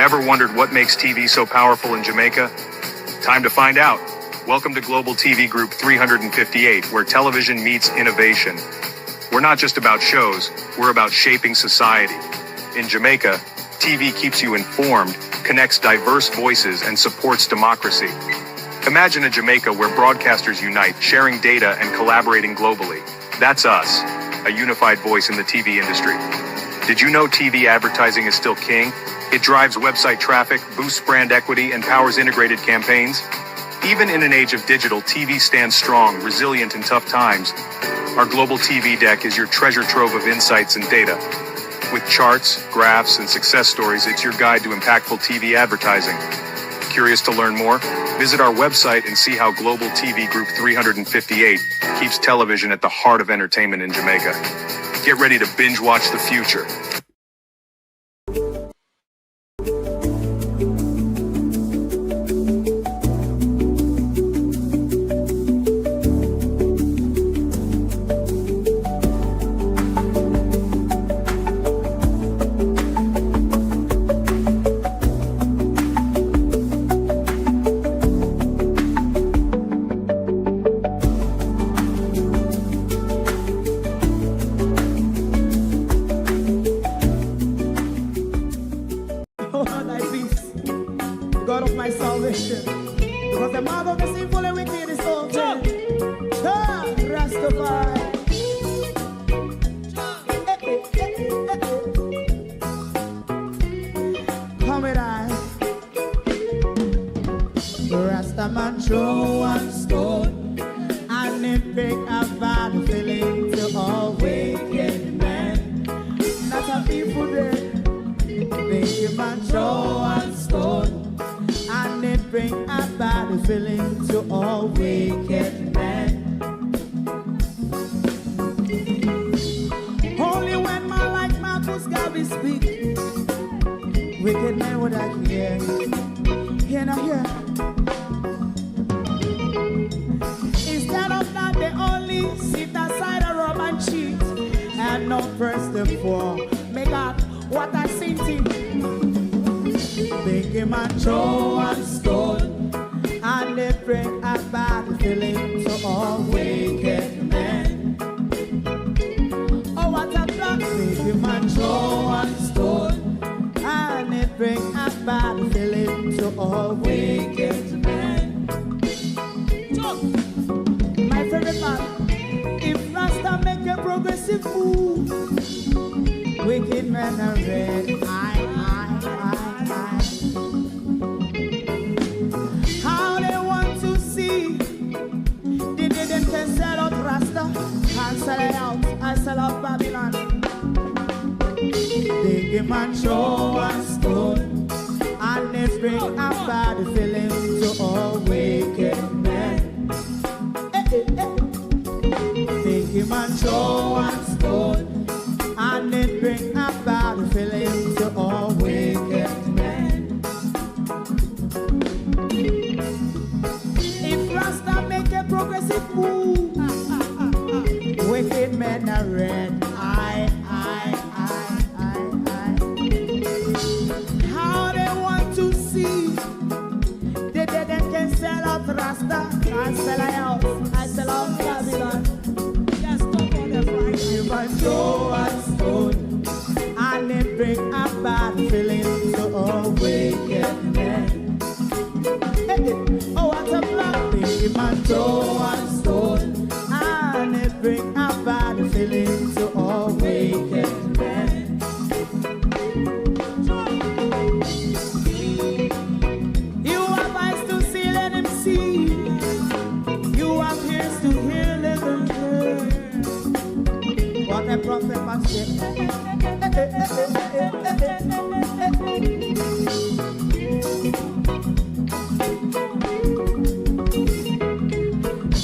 Ever wondered what makes TV so powerful in Jamaica? Time to find out. Welcome to Global TV Group 358, where television meets innovation. We're not just about shows, we're about shaping society. In Jamaica, TV keeps you informed, connects diverse voices, and supports democracy. Imagine a Jamaica where broadcasters unite, sharing data and collaborating globally. That's us, a unified voice in the TV industry. Did you know TV advertising is still king? It drives website traffic, boosts brand equity, and powers integrated campaigns. Even in an age of digital, TV stands strong, resilient in tough times. Our global TV deck is your treasure trove of insights and data. With charts, graphs, and success stories, it's your guide to impactful TV advertising. Curious to learn more? Visit our website and see how Global TV Group 358 keeps television at the heart of entertainment in Jamaica. Get ready to binge watch the future.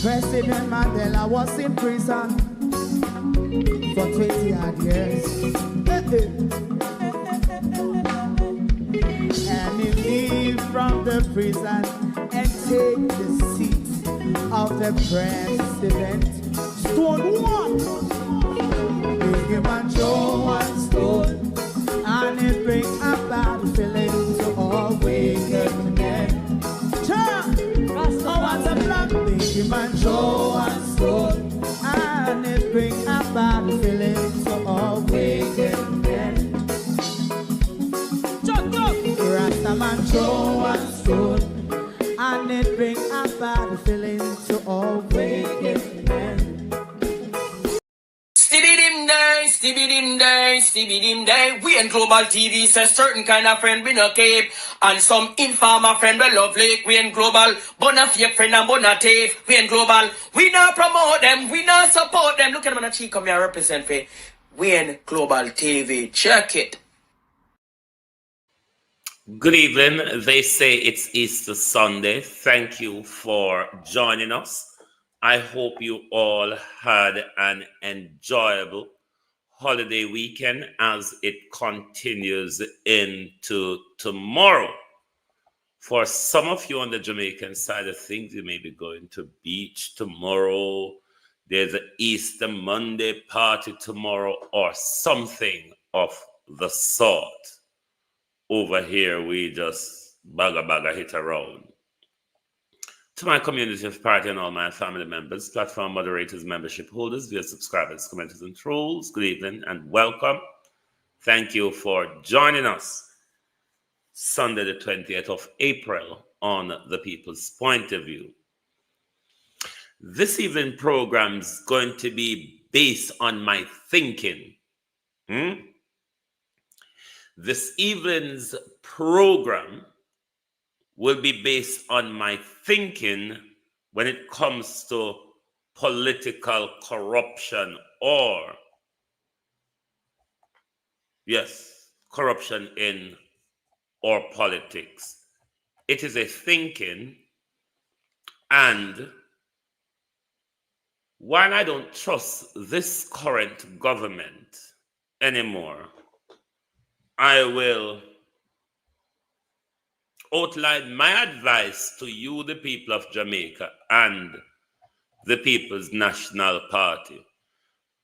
President Mandela was in prison for 20 odd years. And he leave from the prison and take the seat of the president. Stone one, big him and show one stone, and it bring a bad feeling to man throw a stone, and it bring a bad feeling to all wicked men. Rasta man throw a stone, and it bring a bad feeling to all wicked men. Stibbidim day, stibbidim day, stibbidim day. We in Global TV say certain kind of friend we no keep, and some informer friend we love like. We in Global, bona fake friend and bona thief. We in Global, we not promote them, we not support them. Look at them on the cheek, come here represent for. We in Global TV, check it. Good evening. They say it's Easter Sunday. Thank you for joining us. I hope you all had an enjoyable holiday weekend as it continues into tomorrow. For some of you on the Jamaican side of things, you may be going to beach tomorrow. There's an Easter Monday party tomorrow or something of the sort. Over here, we just bagga hit around. To my community of party and all my family members, platform moderators, membership holders, dear subscribers, commenters, and trolls, good evening and welcome. Thank you for joining us Sunday the 20th of April on The People's Point of View. This evening program is going to be based on my thinking. This evening's program will be based on my thinking when it comes to political corruption or, yes, corruption in our politics. It is a thinking, and while I don't trust this current government anymore, I will outline my advice to you, the people of Jamaica, and the People's National Party.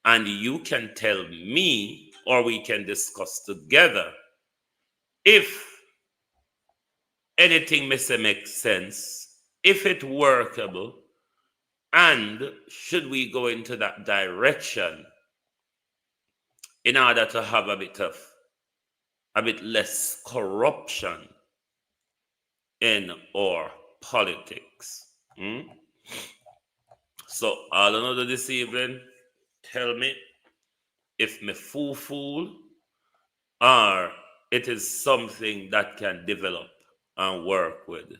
And you can tell me, or we can discuss together, if anything makes sense, if it's workable, and should we go into that direction in order to have a bit less corruption in our politics. So all I know this evening, tell me if me fool or it is something that can develop and work with.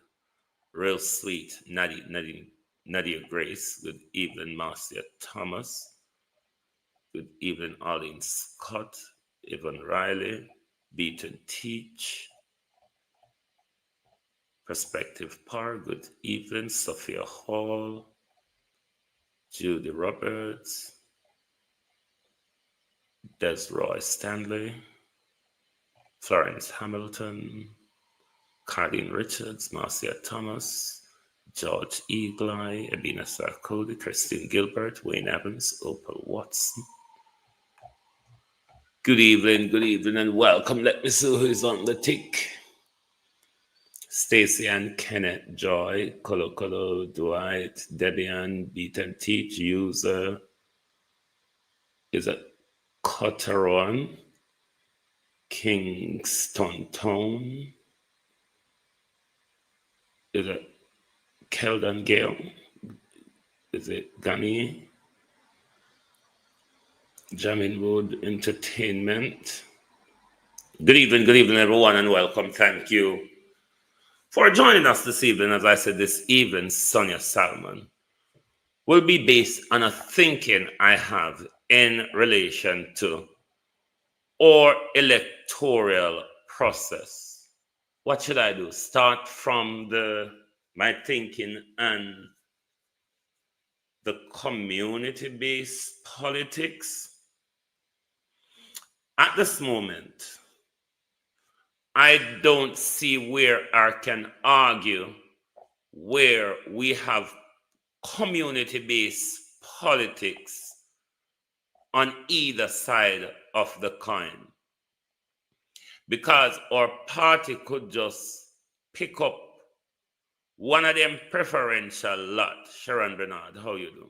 Real sweet, Nadia Grace. Good evening, Marcia Thomas. Good evening, Arlene Scott, Evan Riley, Beaton Teach, Perspective Par, good evening, Sophia Hall, Judy Roberts, Desroy Stanley, Florence Hamilton, Cardine Richards, Marcia Thomas, George Eagley, Abina Sarkodi, Christine Gilbert, Wayne Evans, Opal Watson. Good evening, and welcome. Let me see who is on the tick. Stacy and Kenneth, Joy, Colo, Dwight, Debian, Beat and Teach, User, is it Cotteron, Kingston Town, is it Keldon Gale, is it Gunny, Jamin Wood Entertainment. Good evening, everyone, and welcome. Thank you for joining us this evening. As I said, this evening, Sonia Salmon will be based on a thinking I have in relation to our electoral process. What should I do? Start from my thinking and the community-based politics? At this moment, I don't see where I can argue where we have community-based politics on either side of the coin. Because our party could just pick up One of them preferential lot. Sharon Bernard, how you do?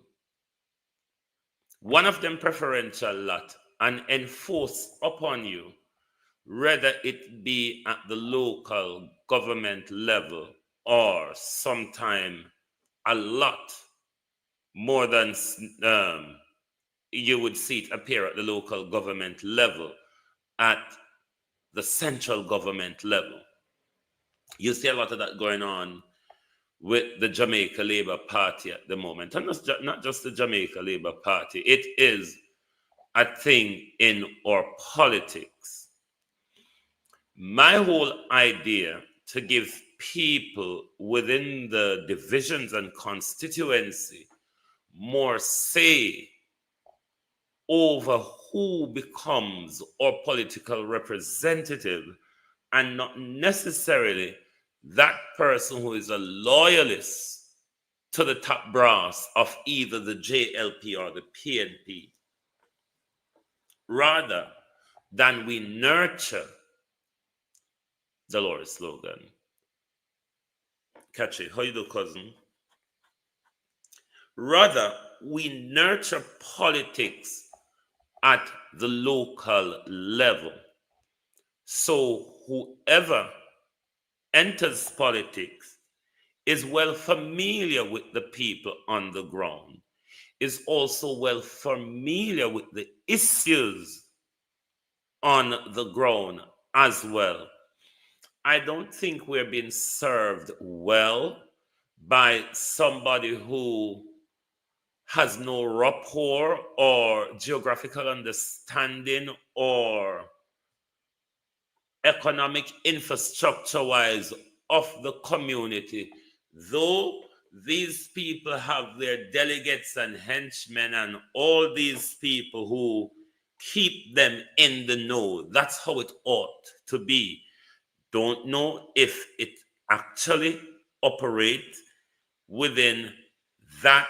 One of them preferential lot and enforce upon you, whether it be at the local government level or sometime a lot more than you would see it appear at the local government level, at the central government level. You see a lot of that going on with the Jamaica Labour Party at the moment. And not just the Jamaica Labour Party, it is a thing in our politics. My whole idea to give people within the divisions and constituency more say over who becomes our political representative, and not necessarily that person who is a loyalist to the top brass of either the JLP or the PNP, rather than we nurture the Lord slogan. Catch it. How you do, cousin? Rather, we nurture politics at the local level. So whoever enters politics is well familiar with the people on the ground, is also well familiar with the issues on the ground as well. I don't think we're being served well by somebody who has no rapport or geographical understanding or economic infrastructure wise of the community. Though these people have their delegates and henchmen and all these people who keep them in the know, that's how it ought to be. Don't know if it actually operates within that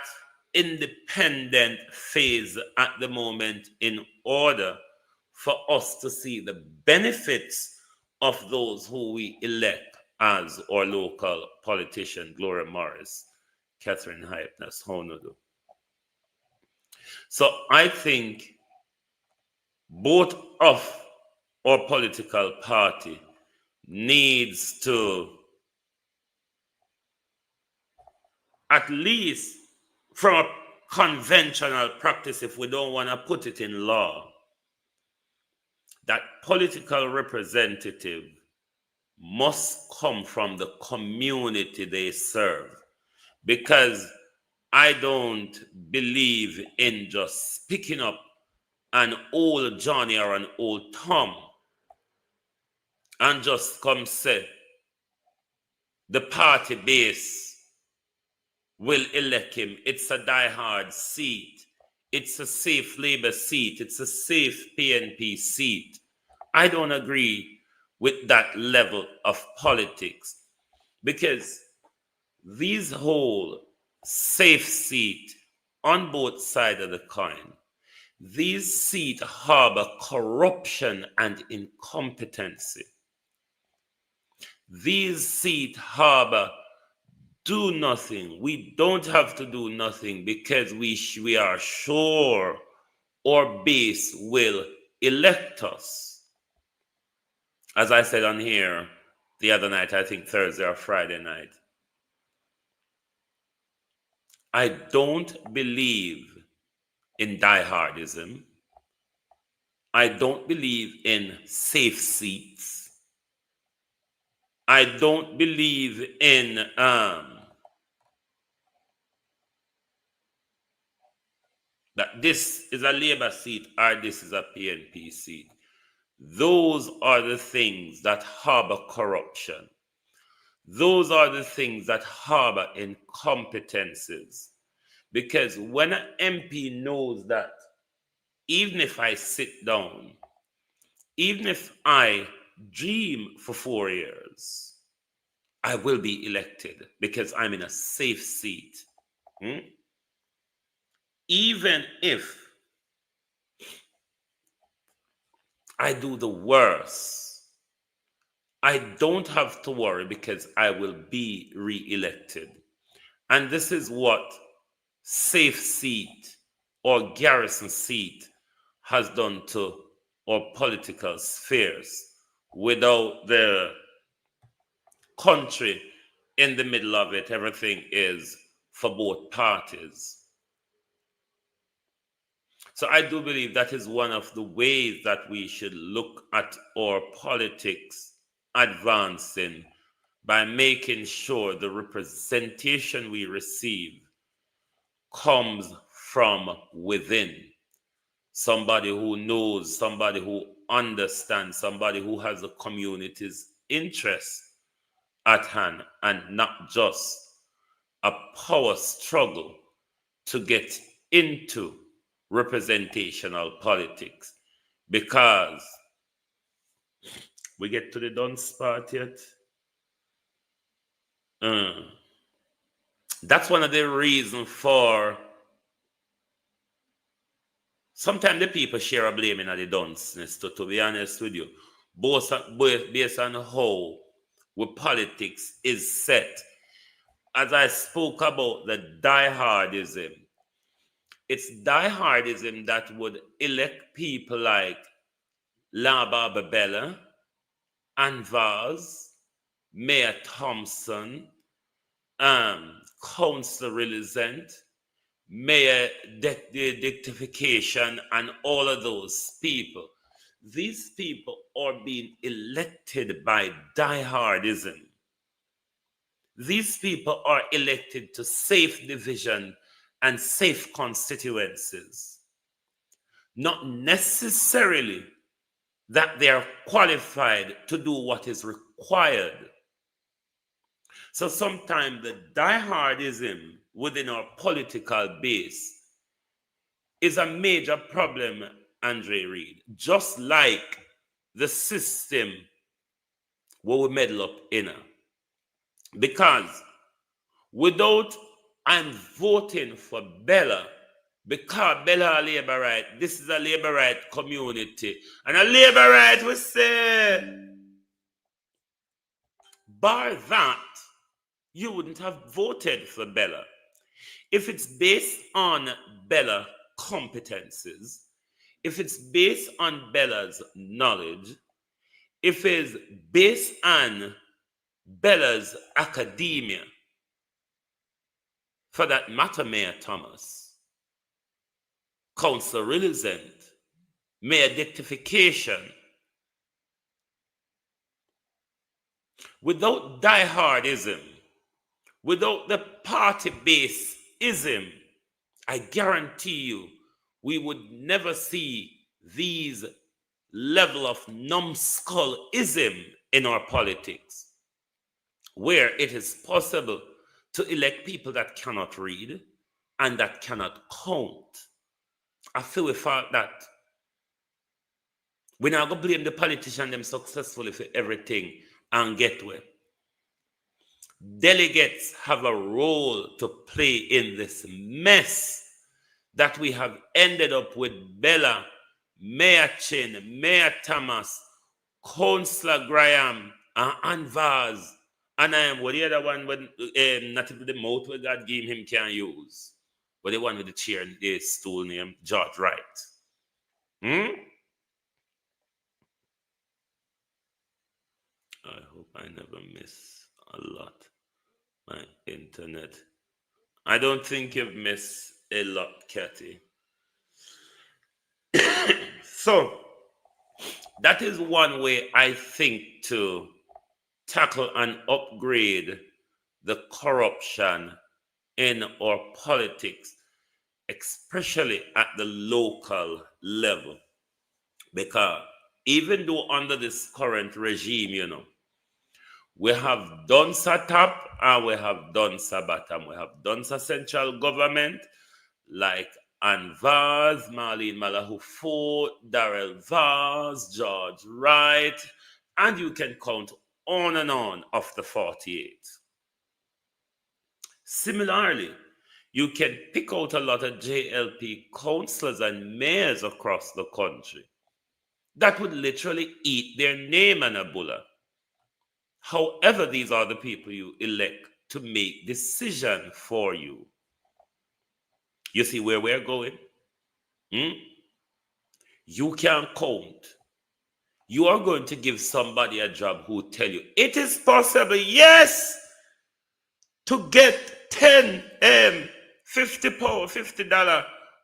independent phase at the moment in order for us to see the benefits of those who we elect as our local politician. Gloria Morris, Catherine Hypness, Honodu. So I think both of our political party needs to, at least from a conventional practice, if we don't want to put it in law, that political representative must come from the community they serve. Because I don't believe in just picking up an old Johnny or an old Tom and just come say, the party base will elect him. It's a diehard seat. It's a safe Labour seat. It's a safe PNP seat. I don't agree with that level of politics, because these whole safe seat on both sides of the coin, these seats harbor corruption and incompetency. These seats harbor do nothing. We don't have to do nothing because we are sure our base will elect us. As I said on here the other night, I think Thursday or Friday night, I don't believe in diehardism. I don't believe in safe seats. I don't believe in that this is a Labour seat or this is a PNP seat. Those are the things that harbor corruption. Those are the things that harbor incompetences. Because when an MP knows that even if I sit down, even if I dream for 4 years, I will be elected because I'm in a safe seat. Even if I do the worst, I don't have to worry because I will be re-elected. And this is what safe seat or garrison seat has done to our political spheres. Without the country in the middle of it, everything is for both parties. So I do believe that is one of the ways that we should look at our politics advancing, by making sure the representation we receive comes from within. Somebody who knows, somebody who understands, somebody who has the community's interest at hand, and not just a power struggle to get into representational politics. Because we get to the done part yet. That's one of the reasons for sometimes the people share a blame in the dunceness, to be honest with you. Both based on how with politics is set. As I spoke about the diehardism, it's diehardism that would elect people like Laba Babella, Anvaz, Mayor Thompson, Councillor Relicent, Mayor Dictification, and all of those people. These people are being elected by diehardism. These people are elected to safe division and safe constituencies. Not necessarily that they are qualified to do what is required. So sometimes the diehardism within our political base is a major problem, Andre Reed, just like the system where we meddle up in. Because without I'm voting for Bella, because Bella a labor right, this is a labor right community, and a labor right we say, bar that, you wouldn't have voted for Bella. If it's based on Bella competences, if it's based on Bella's knowledge, if it's based on Bella's academia, for that matter, Mayor Thomas, Councillor Relicent, Mayor Dictification, without diehardism, without the party-based ism, I guarantee you, we would never see these level of numbskullism in our politics, where it is possible to elect people that cannot read and that cannot count. I feel we thought that we're not going to blame the politician them successfully for everything and get where. Delegates have a role to play in this mess that we have ended up with. Bella, Mayor Chin, Mayor Thomas, Councillor Graham, and Anvaz, and I am what the other one when not even the mouth where God gave him can use, but the one with the chair and the stool named George Wright. I hope I never miss a lot. My internet. I don't think you've missed a lot, Kathy. So that is one way I think to tackle and upgrade the corruption in our politics, especially at the local level. Because even though under this current regime, we have done top and we have done bottom. We have done central government like Anvaz, Marlene Malahufo, Darrell Vaz, George Wright, and you can count on and on of the 48. Similarly, you can pick out a lot of JLP councillors and mayors across the country that would literally eat their name and a bulla. However, these are the people you elect to make decision for you. You see where we're going? You can count. You are going to give somebody a job who will tell you it is possible, yes, to get 10 50 power, $50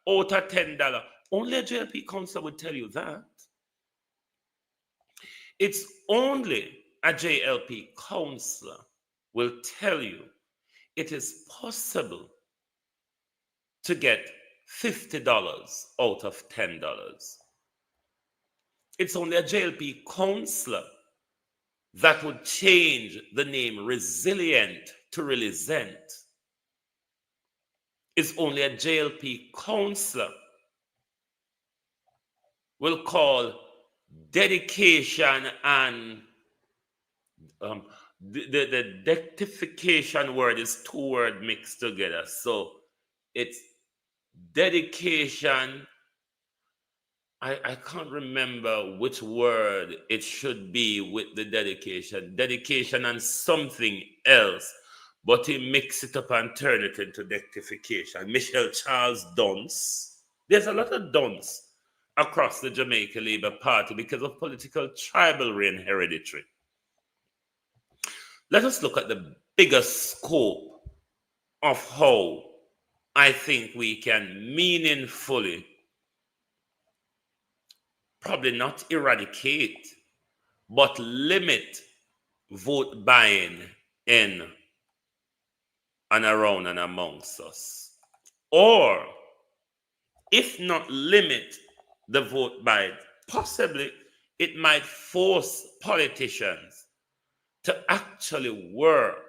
out of $10. Only a JLP counselor would tell you that. It's only a JLP counselor will tell you it is possible to get $50 out of $10. It's only a JLP counselor that would change the name resilient to relizent. It's only a JLP counselor will call dedication and the dectification word is two words mixed together. So it's dedication. I can't remember which word it should be with the dedication. Dedication and something else. But he mix it up and turn it into dectification. Michelle Charles Dunce. There's a lot of dunce across the Jamaica Labour Party because of political tribalry and hereditary. Let us look at the bigger scope of how I think we can meaningfully, probably not eradicate, but limit vote buying in and around and amongst us. Or, if not limit the vote buying, possibly it might force politicians to actually work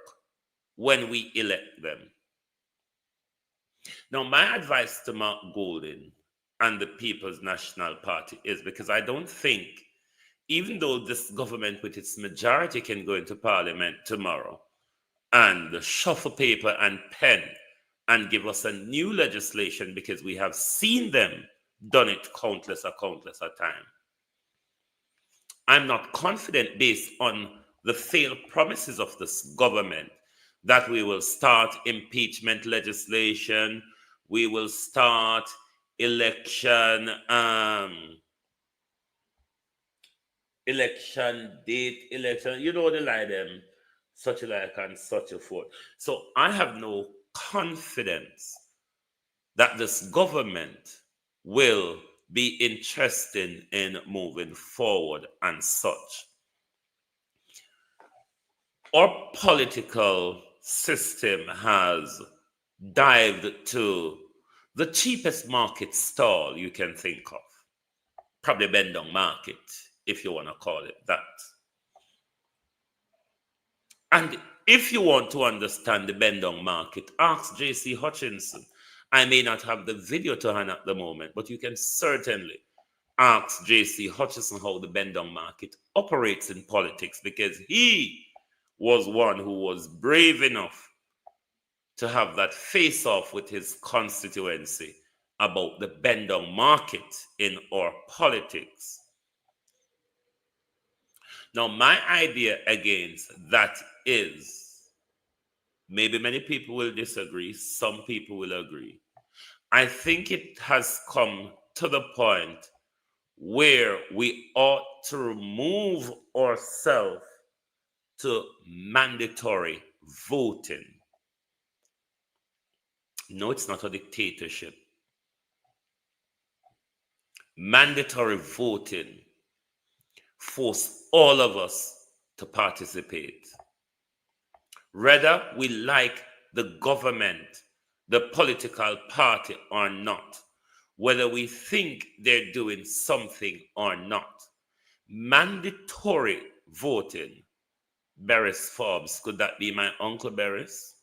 when we elect them. Now, my advice to Mark Golding and the People's National Party is, because I don't think, even though this government with its majority can go into parliament tomorrow and shuffle paper and pen and give us a new legislation, because we have seen them done it countless a time. I'm not confident, based on the failed promises of this government, that we will start impeachment legislation, we will start election date, you know the lie them, such a like and such a forth. So I have no confidence that this government will be interested in moving forward and such. Our political system has dived to the cheapest market stall you can think of. Probably Bendong Market, if you want to call it that. And if you want to understand the Bendong Market, ask J.C. Hutchinson. I may not have the video to hand at the moment, but you can certainly ask J.C. Hutchinson how the Bendong Market operates in politics, because he was one who was brave enough to have that face-off with his constituency about the Bendong Market in our politics. Now, my idea against that is, maybe many people will disagree, some people will agree. I think it has come to the point where we ought to remove ourselves to mandatory voting. No, it's not a dictatorship. Mandatory voting force all of us to participate. Whether we like the government, the political party or not, whether we think they're doing something or not, mandatory voting. Beres Forbes, could that be my Uncle Beres?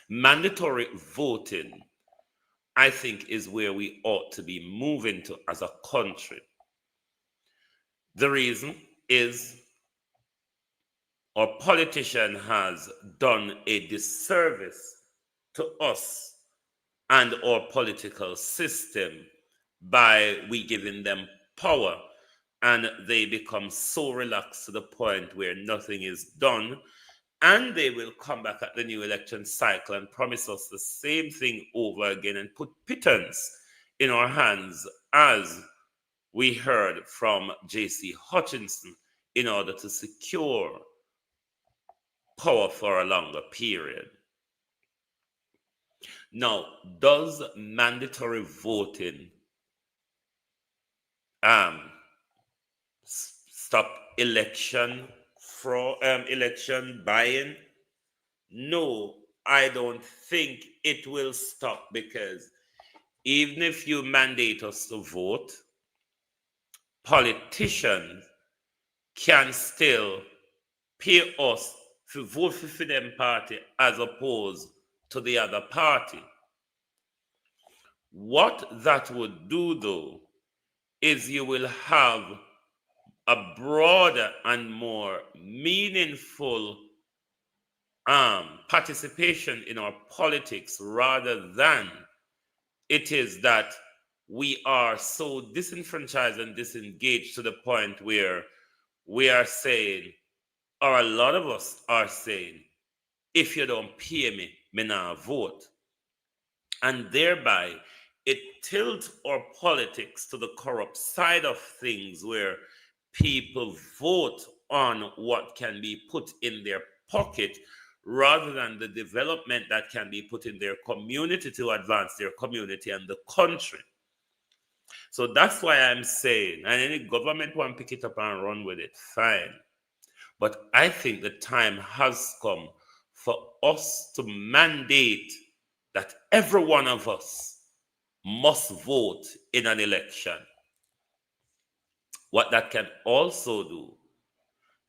Mandatory voting, I think, is where we ought to be moving to as a country. The reason is our politician has done a disservice to us and our political system by we giving them power and they become so relaxed to the point where nothing is done, and they will come back at the new election cycle and promise us the same thing over again and put pittance in our hands, as we heard from J.C. Hutchinson, in order to secure power for a longer period. Now, does mandatory voting stop election election buying? No, I don't think it will stop, because even if you mandate us to vote, politicians can still pay us to vote for them party as opposed to the other party. What that would do, though, is you will have a broader and more meaningful participation in our politics, rather than it is that we are so disenfranchised and disengaged to the point where we are saying, or a lot of us are saying, if you don't pay me, me not vote. And thereby, it tilts our politics to the corrupt side of things, where people vote on what can be put in their pocket, rather than the development that can be put in their community to advance their community and the country. So that's why I'm saying, and any government want to pick it up and run with it, fine. But I think the time has come for us to mandate that every one of us must vote in an election. What that can also do,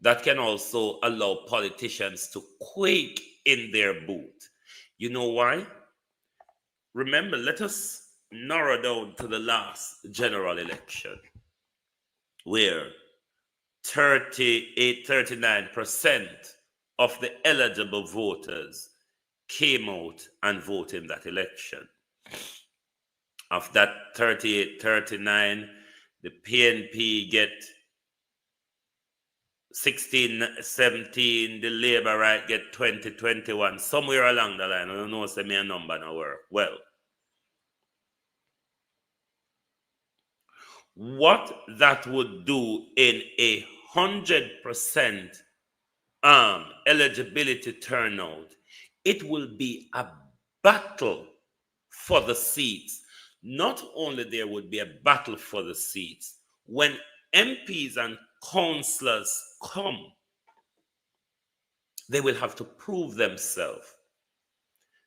that can also allow politicians to quake in their boot. You know why? Remember, let us narrow down to the last general election, where 39% of the eligible voters came out and voted in that election. Of that 39, the PNP get 16, 17, the Labour right get 20, 21, somewhere along the line. I don't know, say me a number now work. Well, what that would do in 100% eligibility turnout, it will be a battle for the seats. Not only there would be a battle for the seats, when MPs and councillors come, they will have to prove themselves.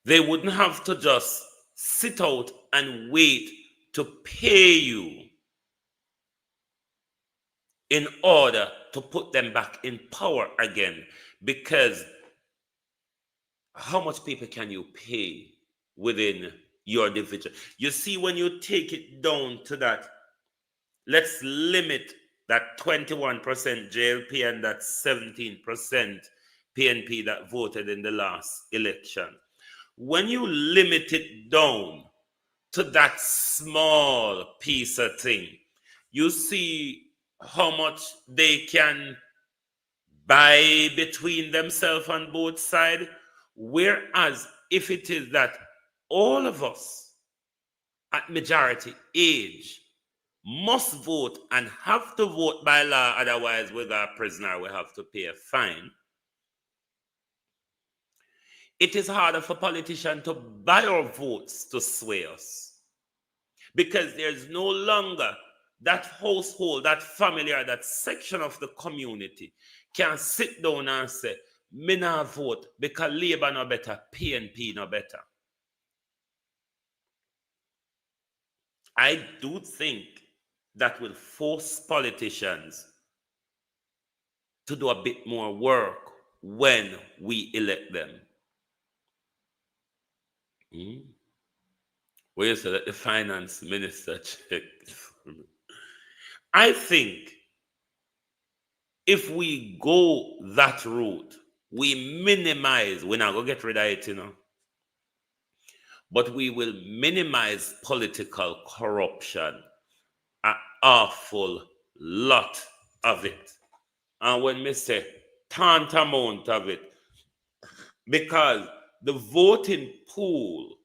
They wouldn't have to just sit out and wait to pay you in order to put them back in power again. Because how much people can you pay within your division? You see, when you take it down to that, let's limit that 21% JLP and that 17% PNP that voted in the last election. When you limit it down to that small piece of thing, you see how much they can buy between themselves on both sides. Whereas if it is that all of us at majority age must vote and have to vote by law, otherwise with our prisoner we have to pay a fine, it is harder for politicians to buy our votes to sway us, because there's no longer that household, that family, or that section of the community can sit down and say, me not vote because Labour no better, PNP no better. I do think that will force politicians to do a bit more work when we elect them. Where you say that the finance minister checked. I think if we go that route, we minimize, we're not going to get rid of it, you know, but we will minimize political corruption an awful lot of it. And when we say tantamount of it, because the voting pool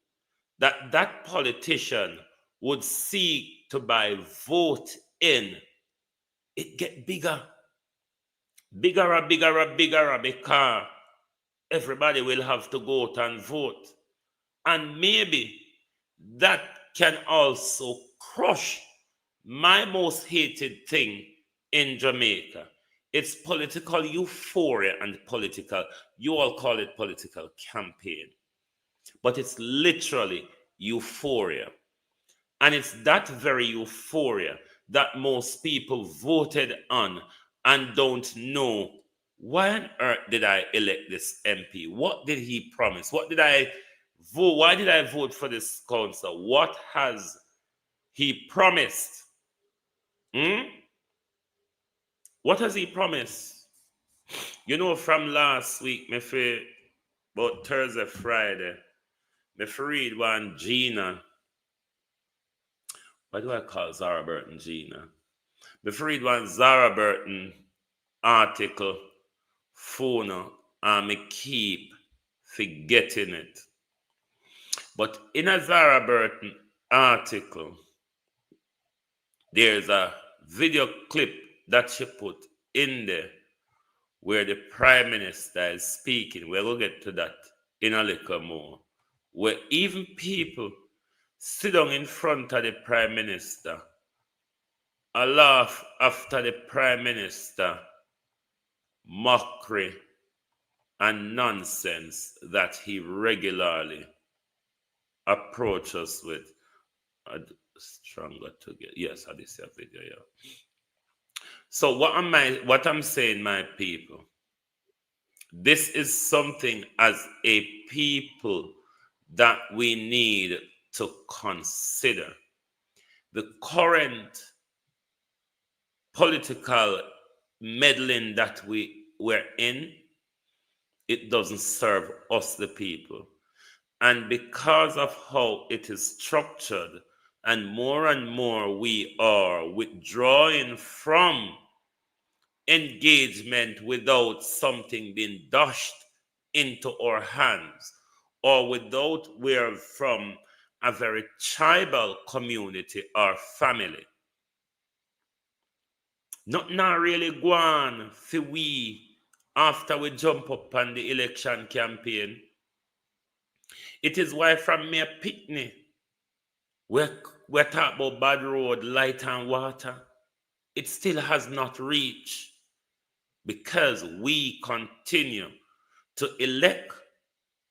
that politician would seek to buy vote in, it get bigger, bigger, because everybody will have to go out and vote. And maybe that can also crush my most hated thing in Jamaica. It's political euphoria and political, you all call it political campaign, but it's literally euphoria. And it's that very euphoria that most people voted on and don't know, why on earth did I elect this MP? What did he promise? What did I vote? Why did I vote for this council? What has he promised? What has he promised? You know, from last week, me for about Thursday, Friday, me for read one Gina. Why do I call Zara Burton Gina? Me for read one Zara Burton article, phone, and me keep forgetting it. But in a Zara Burton article, there's a video clip that she put in there where the Prime Minister is speaking. We'll get to that in a little more. Where even people sit down in front of the Prime Minister and laugh after the Prime Minister mockery and nonsense that he regularly approaches with. Stronger together. Yes, I did see a video, yeah. So what I'm saying, my people, this is something as a people that we need to consider. The current political meddling that we're in, it doesn't serve us, the people. And because of how it is structured, and more we are withdrawing from engagement without something being dashed into our hands, or without we're from a very tribal community or family. Nothing really go on for we after we jump up on the election campaign. It is why from mere picnic, we're talking about bad road, light and water. It still has not reached, because we continue to elect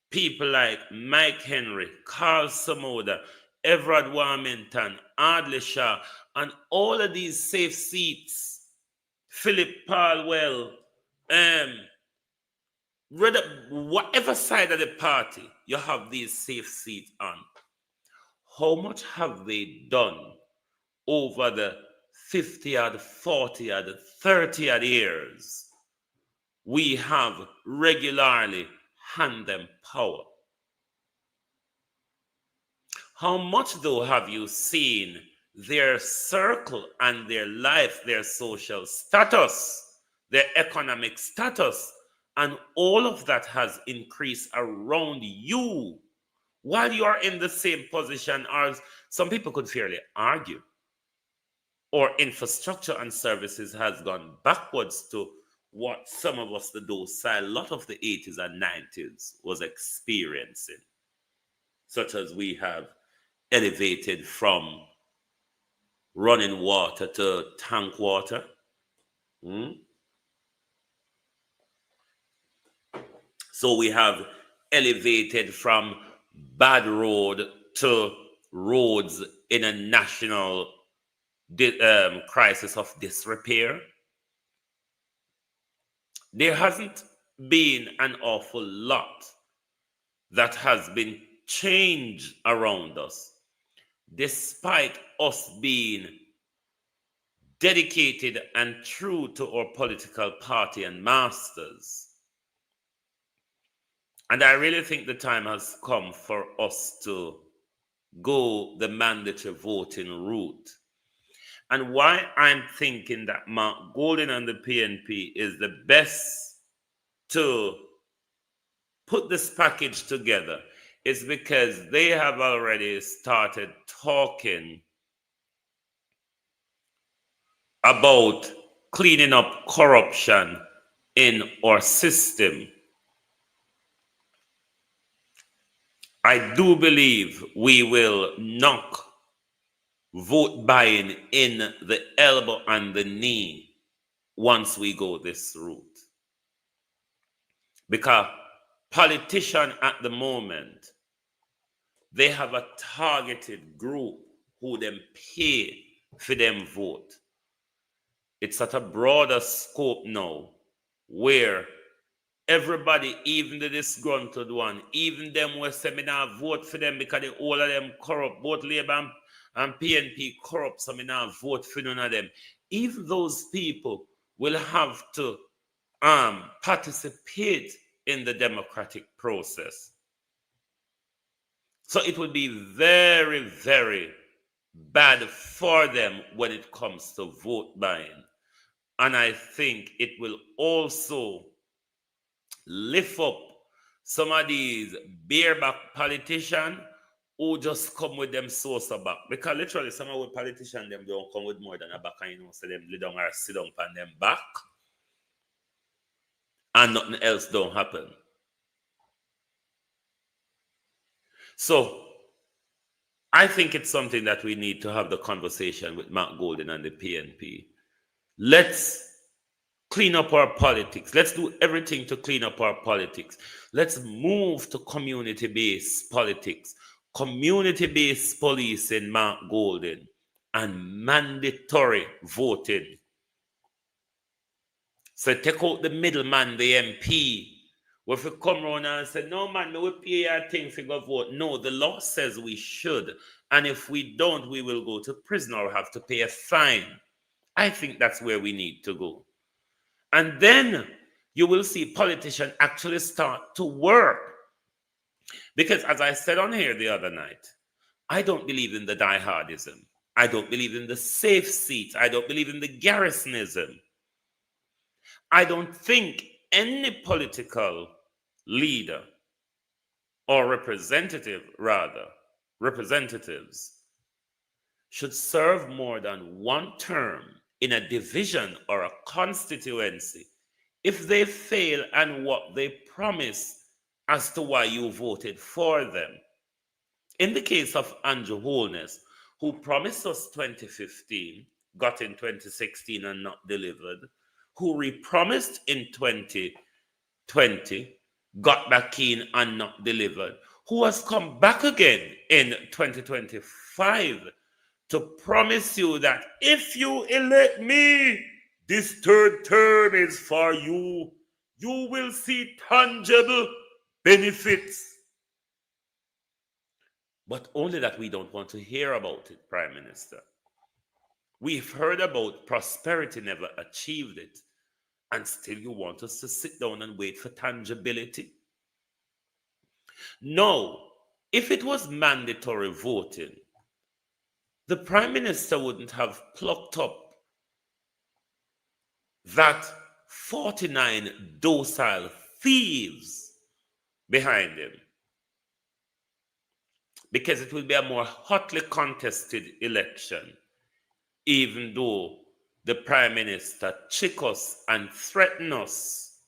people like Mike Henry, Carl Samoda, Everard Warmington, Ardley Shaw, and all of these safe seats, Philip Palwell, whatever side of the party you have these safe seats on. How much have they done over the 50 odd, 40 odd, 30 odd years we have regularly hand them power? How much, though, have you seen their circle and their life, their social status, their economic status, and all of that has increased around you while you are in the same position? Or some people could fairly argue, or infrastructure and services has gone backwards to what some of us, the docile lot of the 80s and 90s was experiencing, such as we have elevated from running water to tank water. So we have elevated from bad road to roads in a national crisis of disrepair. There hasn't been an awful lot that has been changed around us, despite us being dedicated and true to our political party and masters. And I really think the time has come for us to go the mandatory voting route. and why I'm thinking that Mark Golden and the PNP is the best to put this package together is because they have already started talking about cleaning up corruption in our system. I do believe we will knock vote buying in the elbow and the knee once we go this route. Because politicians at the moment, they have a targeted group who them pay for them vote. It's at a broader scope now where everybody, even the disgruntled one, even them who say me not vote for them because all of them corrupt, both Labour and PNP corrupt, so me not vote for none of them. Even those people will have to participate in the democratic process. So it would be very, very bad for them when it comes to vote buying. And I think it will also lift up some of these bareback politicians who just come with them source of back. Because literally some of the politicians them don't come with more than a back, and you know, so them lay down or sit down on them back and nothing else don't happen. So I think it's something that we need to have the conversation with Mark Golden and the PNP. Let's clean up our politics. Let's do everything to clean up our politics. Let's move to community-based politics, community-based policing, Mark Golden, and mandatory voting. So take out the middleman, the MP. Well, if you come around and say, no, man, we will pay our thing for go vote. No, the law says we should. And if we don't, we will go to prison or have to pay a fine. I think that's where we need to go. And then you will see politicians actually start to work. Because as I said on here the other night, I don't believe in the diehardism. I don't believe in the safe seats. I don't believe in the garrisonism. I don't think any political leader or representatives should serve more than one term in a division or a constituency if they fail and what they promise as to why you voted for them. In the case of Andrew Holness, who promised us 2015, got in 2016 and not delivered, who repromised in 2020, got back in and not delivered, who has come back again in 2025 to promise you that if you elect me, this third term is for you. You will see tangible benefits. But only that we don't want to hear about it, Prime Minister. We've heard about prosperity never achieved it, and still you want us to sit down and wait for tangibility? No, if it was mandatory voting, the Prime Minister wouldn't have plucked up that 49 docile thieves behind him, because it will be a more hotly contested election, even though the Prime Minister trick us and threaten us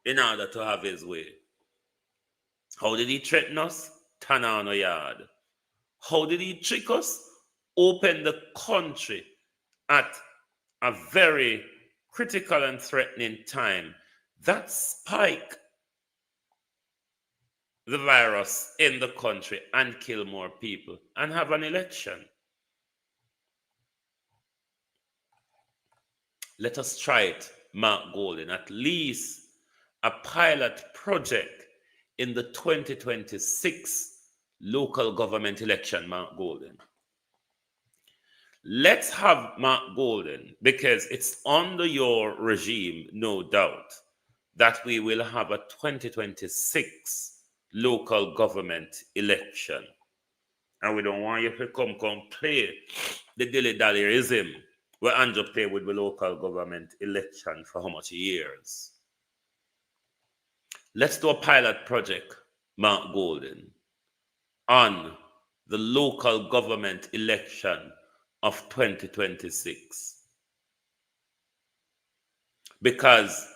in order to have his way. How did he threaten us? Tanano Yard. How did he trick us? Open the country at a very critical and threatening time. That spike the virus in the country and kill more people and have an election. Let us try it, Mark Golden, at least a pilot project in the 2026 local government election, Mark Golden. Let's have Mark Golden, because it's under your regime, no doubt, that we will have a 2026 local government election. And we don't want you to come play the dilly-dallyism where Andrew play with the local government election for how much years. Let's do a pilot project, Mark Golden, on the local government election of 2026. Because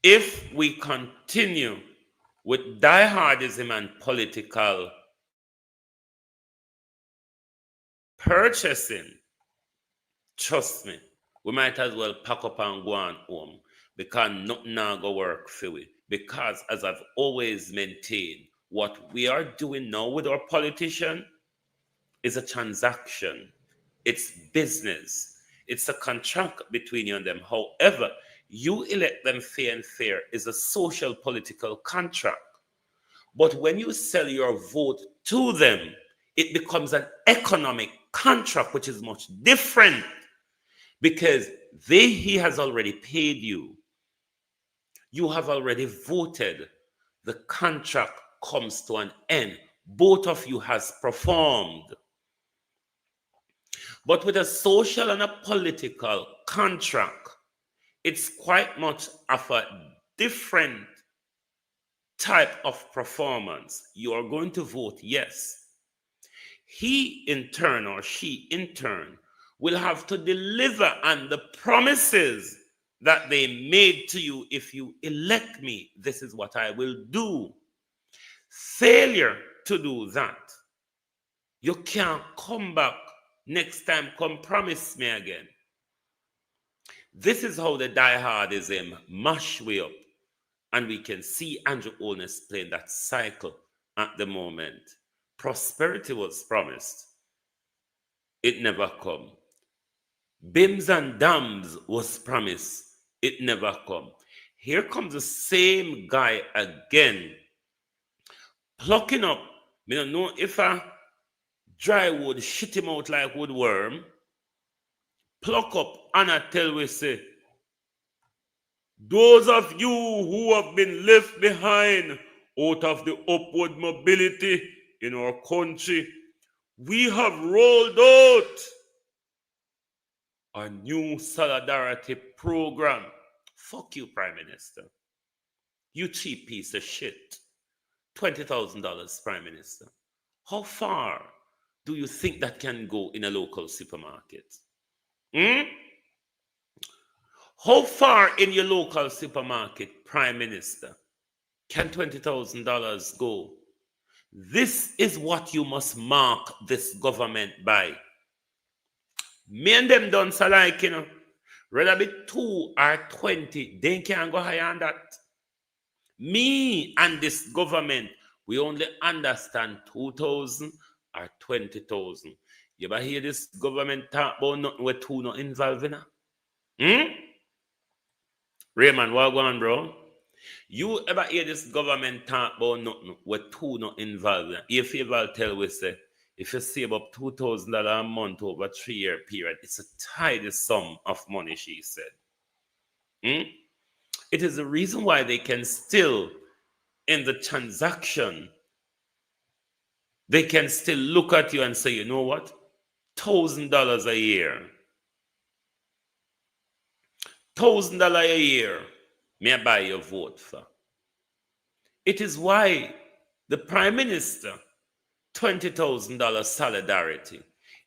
if we continue with diehardism and political purchasing, trust me, we might as well pack up and go on home because nothing now go work for we. Because as I've always maintained, what we are doing now with our politician is a transaction. It's business. It's a contract between you and them. However, you elect them fair and fair is a social political contract. But when you sell your vote to them, it becomes an economic contract, which is much different because he has already paid you. You have already voted. The contract comes to an end. Both of you has performed. But with a social and a political contract, it's quite much of a different type of performance. You are going to vote yes. He in turn or she in turn will have to deliver on the promises that they made to you. If you elect me, this is what I will do. Failure to do that, you can't come back next time, come promise me again. This is how the diehardism mash way up. And we can see Andrew Holness playing that cycle at the moment. Prosperity was promised. It never come. Bims and dams was promised. It never come. Here comes the same guy again. Plucking up. I don't know if a dry wood shit him out like woodworm. Pluck up and I tell we say, those of you who have been left behind out of the upward mobility in our country, we have rolled out a new solidarity program. Fuck you, Prime Minister. You cheap piece of shit. $20,000, Prime Minister. How far do you think that can go in a local supermarket? How far in your local supermarket, Prime Minister, can $20,000 go? This is what you must mark this government by. Me and them done so like, rather be 2 or 20, they can't go higher than that. Me and this government, we only understand 2,000 or 20,000. You ever hear this government talk about nothing with 2 not involved in it? Raymond, what going on, bro? You ever hear this government talk about nothing with 2 not involved in it? If you ever tell we say, if you save up $2,000 a month over a 3-year period, it's a tidy sum of money, she said. It is the reason why they can still, in the transaction, they can still look at you and say, you know what? $1,000 a year. $1,000 a year, may I buy your vote for? It is why the Prime Minister, $20,000 solidarity,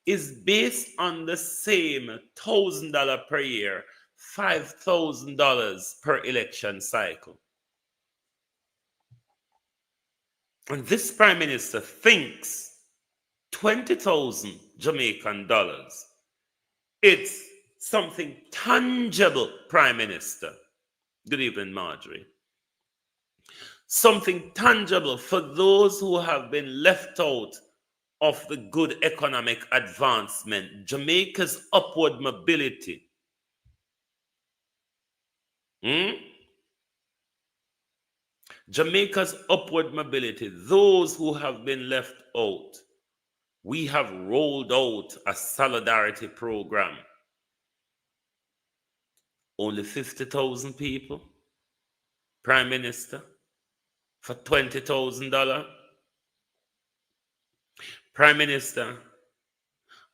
is based on the same $1,000 per year, $5,000 per election cycle. And this Prime Minister thinks 20,000 Jamaican dollars, it's something tangible, Prime Minister. Good evening, Marjorie. Something tangible for those who have been left out of the good economic advancement, Jamaica's upward mobility. Jamaica's upward mobility, those who have been left out. We have rolled out a solidarity program. Only 50,000 people, Prime Minister, for $20,000. Prime Minister.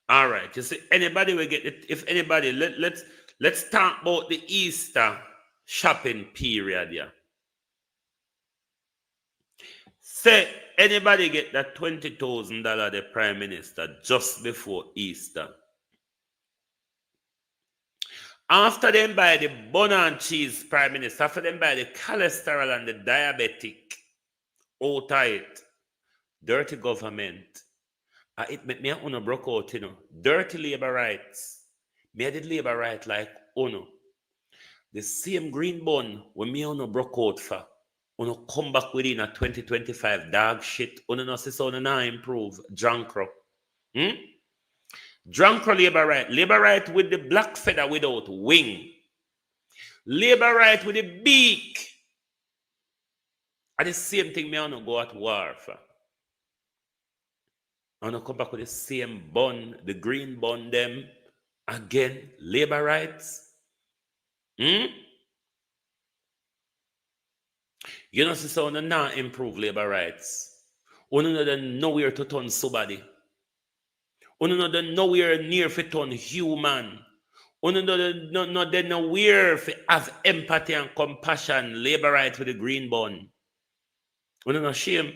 All right. You see, anybody will get it. If anybody, let's talk about the Easter shopping period. Yeah. Say anybody get that $20,000 the Prime Minister just before Easter. After them buy the bun and cheese Prime Minister, after them buy the cholesterol and the diabetic, out of it, dirty government. It make me uno broke out, you know. Dirty labor rights. Me did labor right like uno. The same green bun when me uno broke out for. Uno come back within a 2025 dog shit. Uno no see so uno na improve. Drunkro. Drunkro labor right. Labor right with the black feather without wing. Labor right with the beak. And the same thing me uno go at war for. And I come back with the same bun, the green bun them. Again, labor rights. You know, see, so not improve labor rights. You know, they nowhere to turn somebody. You know, they nowhere near to turn human. You know, they nowhere to have empathy and compassion. Labor rights with the green bun. You know, no shame.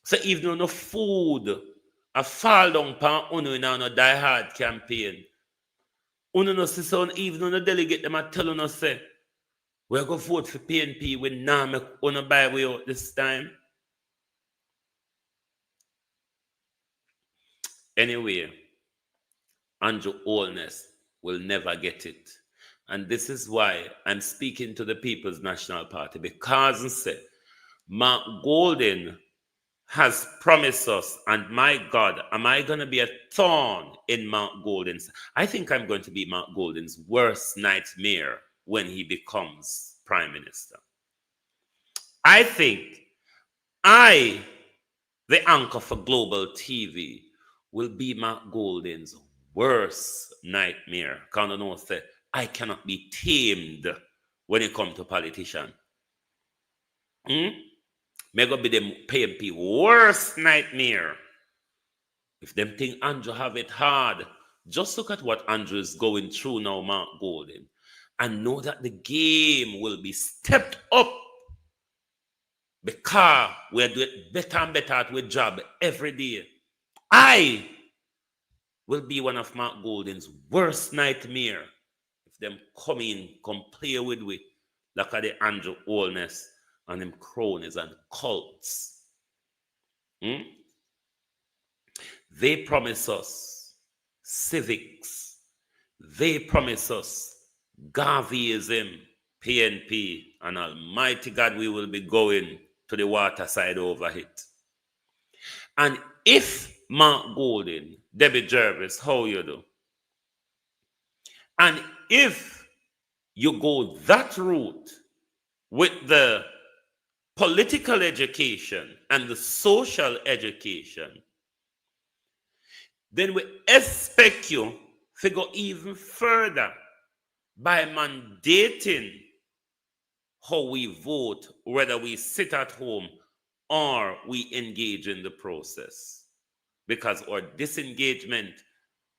So even no food, a fall down pan uno in a die hard campaign. Uno no see so even no delegate them a tell uno say we're going to vote for PNP when now make uno buy way out this time. Anyway, Andrew Holness will never get it. And this is why I'm speaking to the People's National Party, because I say Mark Golden has promised us, and my God, am I going to be a thorn in Mark Golden's? I think I'm going to be Mark Golden's worst nightmare when he becomes Prime Minister. I think the anchor for global TV, will be Mark Golden's worst nightmare. Because I know say, I cannot be tamed when it comes to politician. May go be them PMP worst nightmare. If them think Andrew have it hard, just look at what Andrew is going through now, Mark Golden, and know that the game will be stepped up because we're doing better and better at our job every day. I will be one of Mark Golden's worst nightmare if them come play with we like at the Andrew Holness and them cronies and cults. They promise us civics. They promise us Garveyism, PNP, and Almighty God, we will be going to the water side over it. And if Mark Golden, Debbie Jervis, how you do? And if you go that route with the political education and the social education, then we expect you to go even further by mandating how we vote, whether we sit at home or we engage in the process. Because our disengagement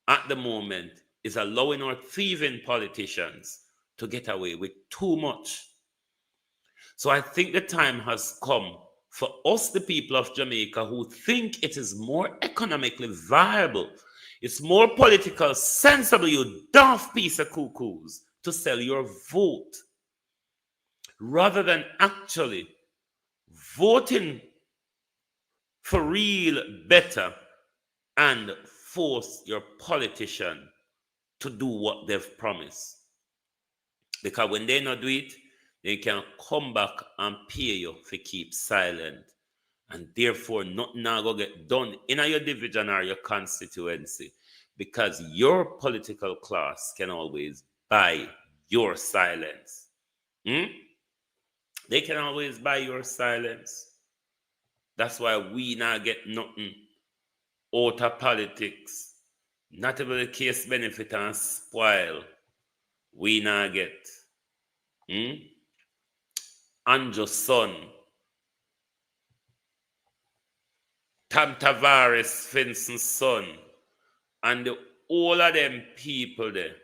at the moment is allowing our thieving politicians to get away with too much. So I think the time has come for us, the people of Jamaica, who think it is more economically viable, it's more political sensible, you daft piece of cuckoos, to sell your vote, rather than actually voting for real better and force your politician to do what they've promised. Because when they not do it, they can come back and pay you to keep silent. And therefore, nothing now go get done in your division or your constituency, because your political class can always buy your silence. They can always buy your silence. That's why we now get nothing out of politics. Not even the case benefit and spoil. We now get. Andrew's son, Tam Tavares, Vincent's son, and all of them people there,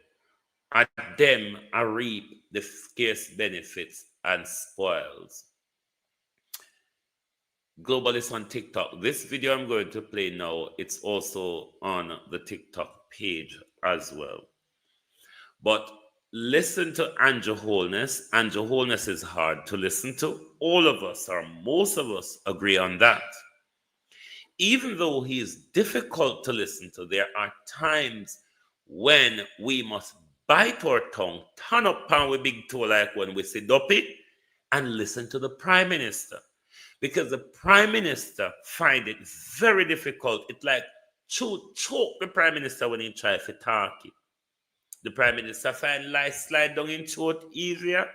at them I reap the scarce benefits and spoils. Globalist on TikTok. This video I'm going to play now, it's also on the TikTok page as well. But listen to Andrew Holness. Andrew Holness is hard to listen to. All of us, or most of us, agree on that. Even though he is difficult to listen to, there are times when we must bite our tongue, turn up on with big toe like when we sit up it, and listen to the Prime Minister. Because the Prime Minister find it very difficult. It like choke the Prime Minister when he try to talk it. The Prime Minister find life slide down in throat easier.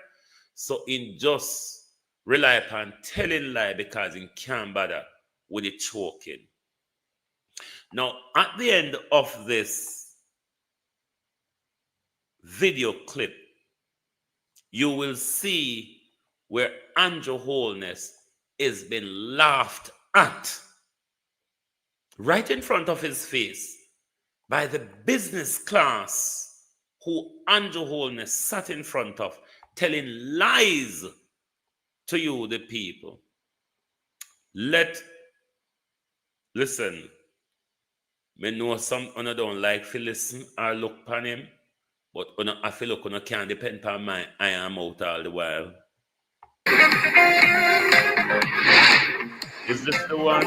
So in just rely upon telling lie because he can't bother with it choking. Now, at the end of this video clip, you will see where Andrew Holness is being laughed at right in front of his face by the business class who Andrew Holness sat in front of, telling lies to you, the people. Listen, me know some on don't like to listen or look upon him, but I feel like I can't depend on my I am out all the while. Is this the one?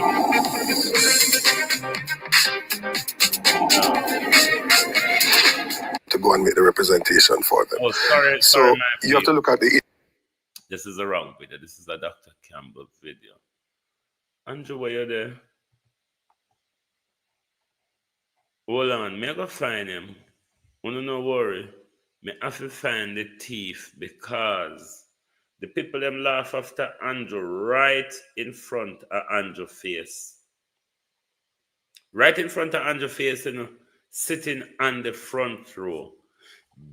To go and make the representation for them. Oh, sorry. So you have to look at the. This is a wrong video. This is a Dr. Campbell video. Andrew, were you there? Hold on, me I go find him. No worry. Me have to find the thief because the people them laugh after Andrew right in front of Andrew's face. Right in front of Andrew's face, sitting on the front row.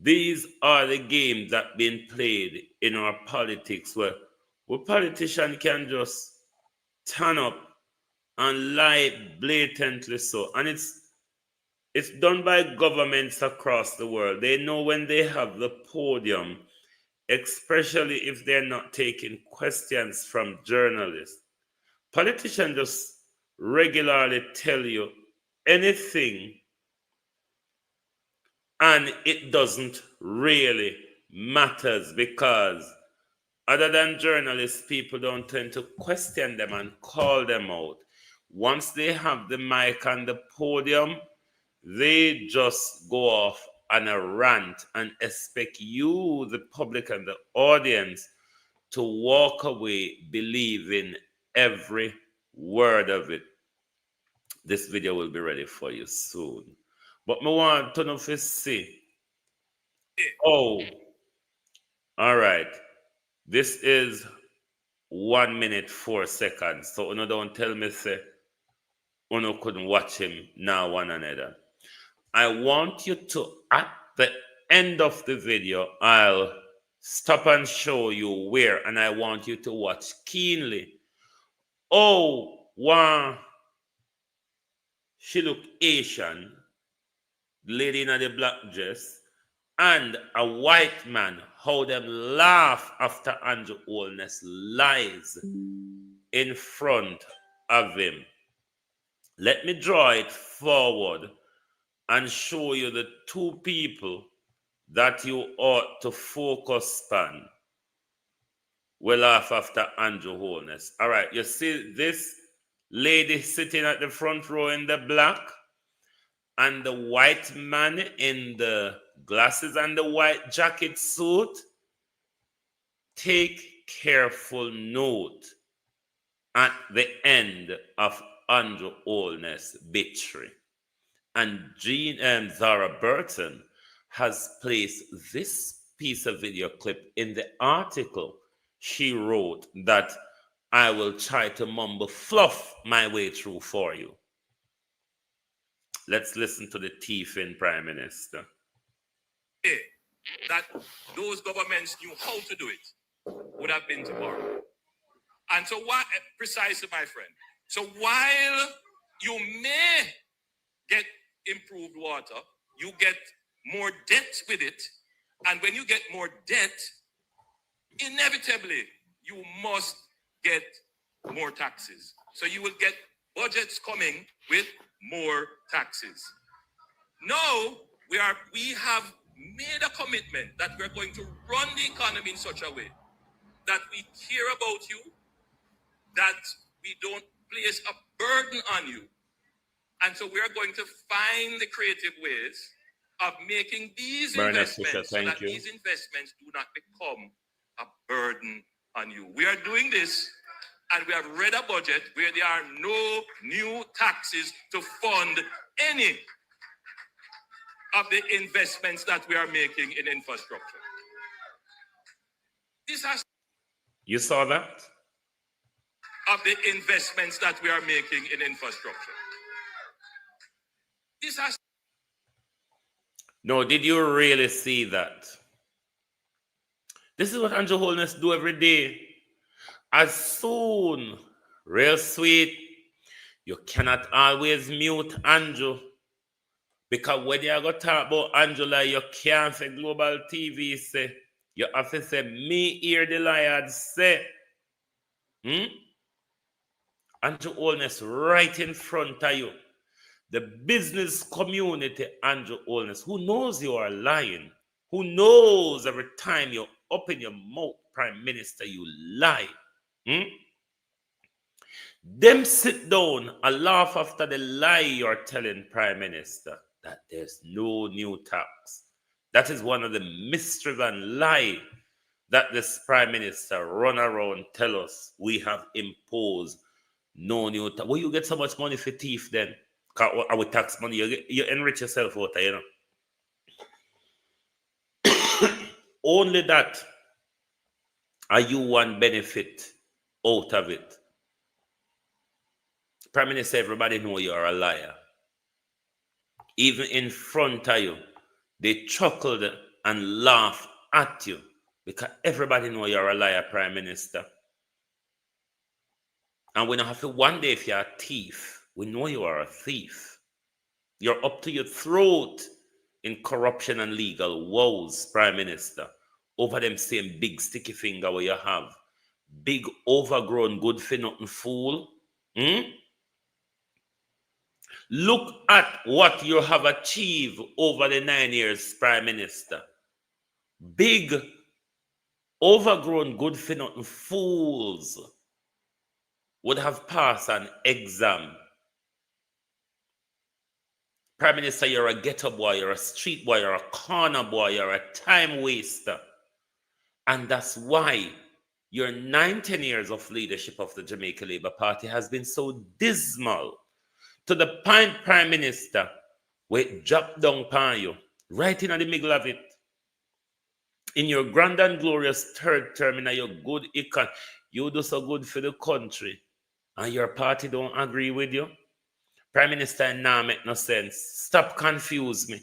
These are the games that been played in our politics where politicians can just turn up and lie blatantly so. And it's done by governments across the world. They know when they have the podium, especially if they're not taking questions from journalists. Politicians just regularly tell you anything, and it doesn't really matters because other than journalists, people don't tend to question them and call them out. Once they have the mic and the podium, they just go off on a rant and expect you, the public and the audience, to walk away believing every word of it. This video will be ready for you soon. But I want to know if you see. Oh, all right. This is 1 minute 4 seconds. So don't tell me say you couldn't watch him now one another. I want you to, at the end of the video, I'll stop and show you where, and I want you to watch keenly. Oh, wow. She looked Asian, lady in the black dress, and a white man, how them laugh after Andrew Holness lies in front of him. Let me draw it forward and show you the two people that you ought to focus on. We laugh after Andrew Holness. All right, you see this lady sitting at the front row in the black, and the white man in the glasses and the white jacket suit? Take careful note at the end of Andrew Holness' obituary. And Zara Burton has placed this piece of video clip in the article she wrote that I will try to mumble fluff my way through for you. Let's listen to the thieving Prime Minister. That those governments knew how to do it would have been tomorrow. And so why, precisely, my friend. So while You may get improved water, you get more debt with it, and when you get more debt, inevitably you must get more taxes. So you will get budgets coming with more taxes. Now we have made a commitment that we're going to run the economy in such a way that we care about you, that we don't place a burden on you. And so we are going to find the creative ways of making these investments so that these investments do not become a burden on you. We are doing this, and we have read a budget where there are no new taxes to fund any of the investments that we are making in infrastructure. This has You saw that? Of the investments that we are making in infrastructure. This has No, did you really see that? This is what Andrew Holness do every day. As soon, real sweet, you cannot always mute Andrew. Because when you go talk about Angela, you can't say global TV say. You have to say, me hear the liars say. Andrew Holness right in front of you. The business community, Andrew Holness, who knows you are lying, who knows every time you open your mouth, Prime Minister, you lie. Them sit down and laugh after the lie you're telling Prime Minister that there's no new tax. That is one of the mysteries and lie that this Prime Minister run around tell us we have imposed no new tax. Where you get so much money for thief then? Our tax money, you enrich yourself out there, Only that are you one benefit out of it. Prime Minister, everybody know you're a liar. Even in front of you, they chuckled and laughed at you because everybody know you're a liar, Prime Minister. And we don't have to wonder if you're a thief. We know you are a thief. You're up to your throat in corruption and legal woes, Prime Minister, over them same big sticky finger where you have. Big overgrown good for nothing fool. Look at what you have achieved over the 9 years, Prime Minister. Big overgrown good for nothing fools would have passed an exam. Prime Minister, you're a ghetto boy, you're a street boy, you're a corner boy, you're a time waster. And that's why your 19 years of leadership of the Jamaica Labour Party has been so dismal. To the point, Prime Minister, where it dropped down upon you, right in the middle of it. In your grand and glorious third term in your good econ, you do so good for the country, and your party don't agree with you. Prime Minister, now make no sense. Stop confuse me.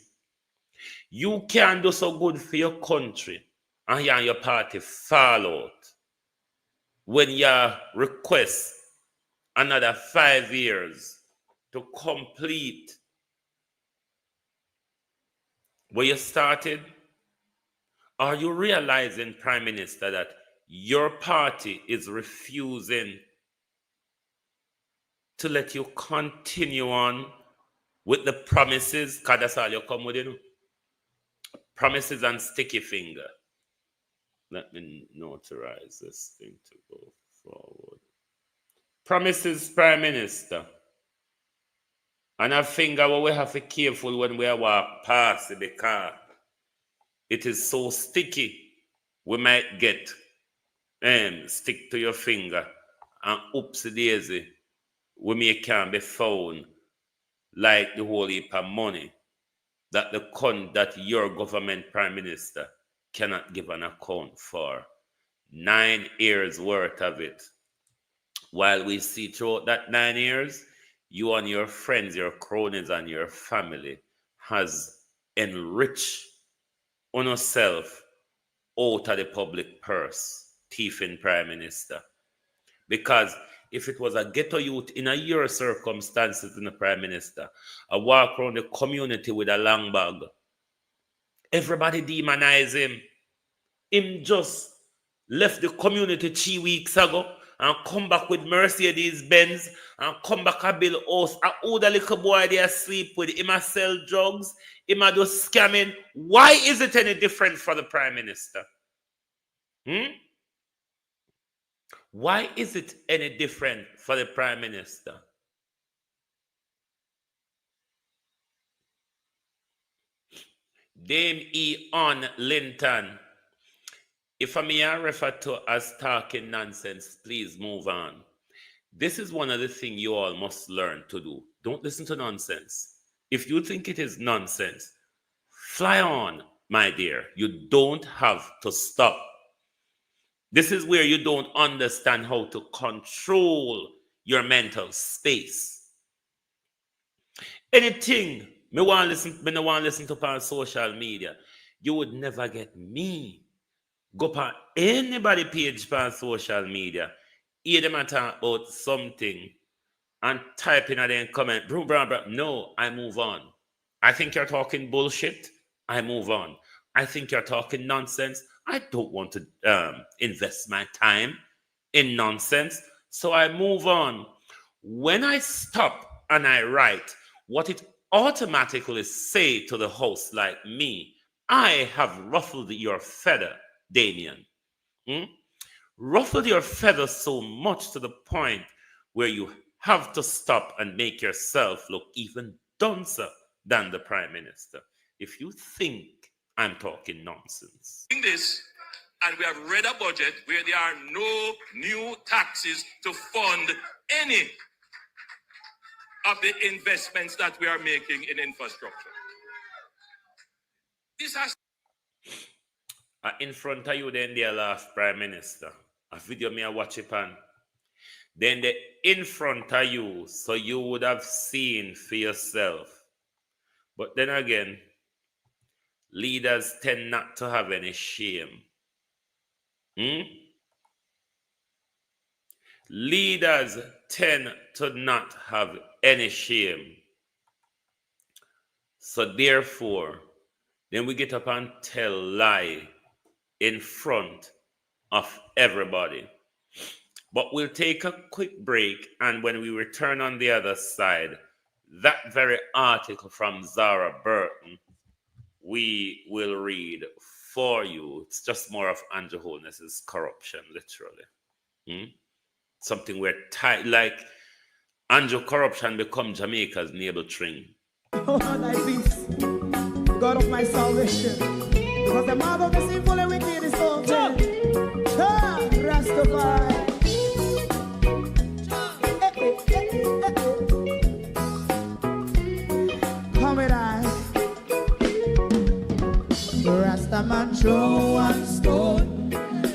You can't do so good for your country, and you and your party fall out when you request another 5 years to complete where you started. Are you realizing, Prime Minister, that your party is refusing to let you continue on with the promises? Because that's all you come with, promises and sticky finger. Let me notarize this thing to go forward. Promises, Prime Minister. And a finger where we have to be careful when we walk past the car. It is so sticky, we might get stick to your finger and oopsie daisy, we can be found like the whole heap of money that your government, Prime Minister, cannot give an account for. 9 years worth of it. While we see throughout that 9 years, you and your friends, your cronies, and your family has enriched on yourself out of the public purse, thieving Prime Minister. Because if it was a ghetto youth in a your circumstances in the prime minister, I walk around the community with a long bag, everybody demonize him. Him just left the community 3 weeks ago and come back with Mercedes Benz and come back a bill house. A older little boy they asleep with him a sell drugs, him a do scamming. Why is it any different for the prime minister? Why is it any different for the prime minister? Dame E. on Linton. If I may refer to as talking nonsense, please move on. This is one of the things you all must learn to do. Don't listen to nonsense. If you think it is nonsense, fly on, my dear. You don't have to stop. This is where you don't understand how to control your mental space. Anything me want to listen to on social media, you would never get me. Go on anybody page on social media, hear them talk about something and type in a comment, bro. No, I move on. I think you're talking bullshit. I move on. I think you're talking nonsense. I don't want to invest my time in nonsense. So I move on. When I stop and I write, what it automatically say to the host like me, I have ruffled your feather, Damien. Ruffled your feather so much to the point where you have to stop and make yourself look even duncer than the prime minister. If you think I'm talking nonsense. In this, and we have read a budget where there are no new taxes to fund any of the investments that we are making in infrastructure. This has in front of you then their last prime minister. A video me I watch it on. Then the in front of you, so you would have seen for yourself. But then again, leaders tend not to have any shame. Leaders tend to not have any shame. So therefore, then we get up and tell lie in front of everybody. But we'll take a quick break, and when we return on the other side, that very article from Zara Burton, we will read for you. It's just more of Andrew Holness's corruption, literally. Something where like Andrew corruption become Jamaica's navel string. Oh, thy peace, God of my salvation, because the mouth of the sinful and wicked is open. Rastafari. Come with I. Rastaman throw one stone,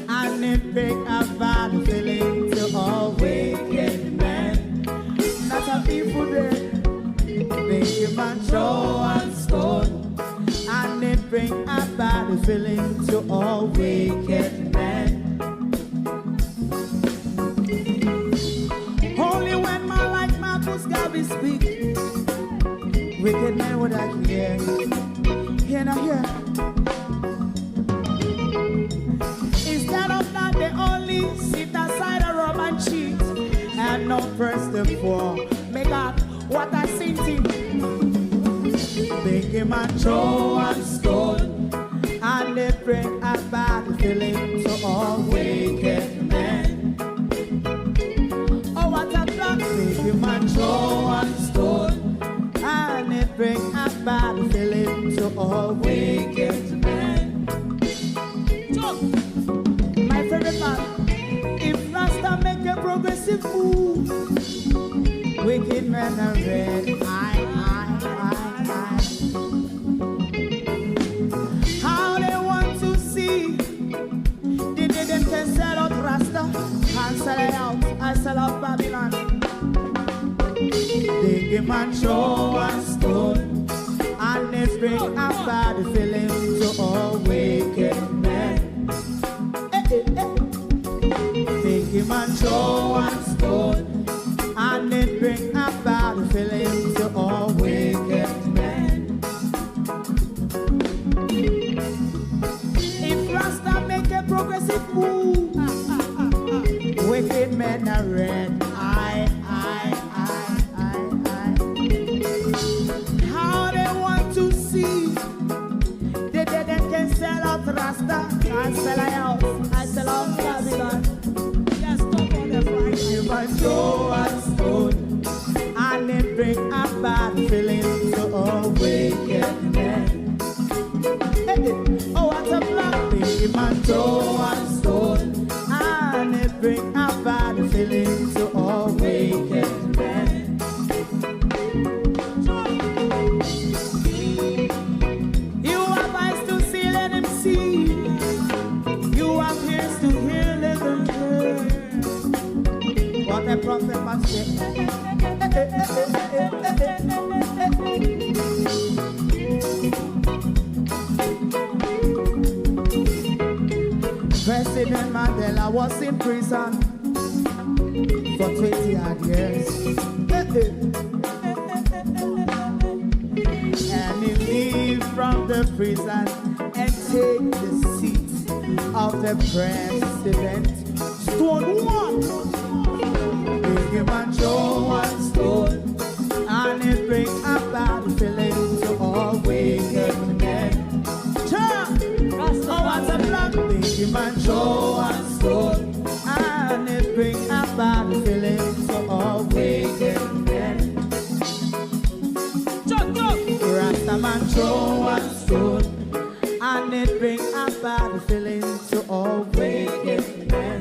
and it break a bad feeling to all wicked men. Not a people there. Make a man throw one stone, and it bring a bad feeling to all wicked men. Only when man like Marcus Garvey speak, wicked men would I hear. Hear not hear. Instead of that, they only sit aside and rub and cheat, and not press the poor. Make up what I sing to. Make him a throw and stone, and they bring a bad feeling to all wicked men. Oh, what a plan! Make him a throw and stone, and they bring a bad feeling to all wicked men. My favorite man, if Rasta make a progressive move, wicked men are red. How they want to see? They them can sell out Rasta and sell it out. I sell out Babylon. They give man throw and stone, and they bring a bad feeling to all wicked men. They give man throw and wicked men are red. I. How they want to see the dead can sell out Rasta. I sell a house, I sell out Babylon. Yes, stop on the Friday. Give a show and stone, and it bring a bad feeling to a wicked man. Oh, what a black thing. Give a show and stone, and it bring a bad feeling to a wicked man. You have eyes to see, let him see. You have ears to hear, let him hear. What a prophet must say. President Mandela was in prison for 20 odd years. And he leave from the prison and take the seat of the president. Stone one, big him and show one stone, and it bring a bad feeling to all wicked men. Oh, what a black big him and show one stone, and it bring a bad feeling to all wicked men. Rastaman show one stone, and it bring a bad feeling to all wicked men.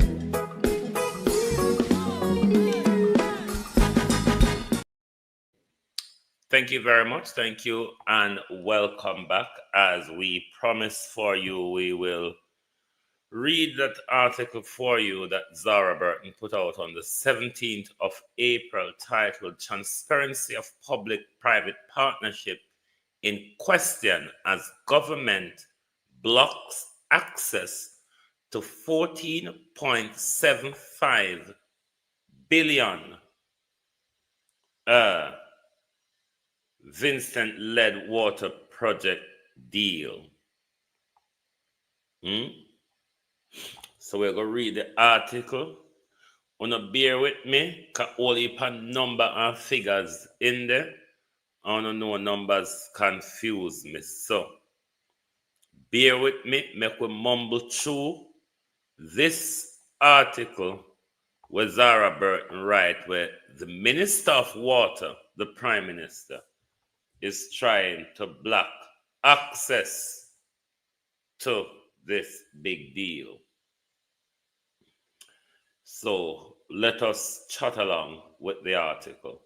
Thank you very much. Thank you and welcome back. As we promised for you, we will read that article for you that Zara Burton put out on the 17th of April titled Transparency of Public-Private Partnership in Question as Government Blocks Access to 14.75 billion Vincent-led water project deal. So we're going to read the article. Wanna bear with me, because all heap of number and figures in there. I don't know numbers confuse me. So bear with me, make we mumble through this article where Zara Burton write, where the Minister of Water, the Prime Minister, is trying to block access to this big deal. So let us chat along with the article.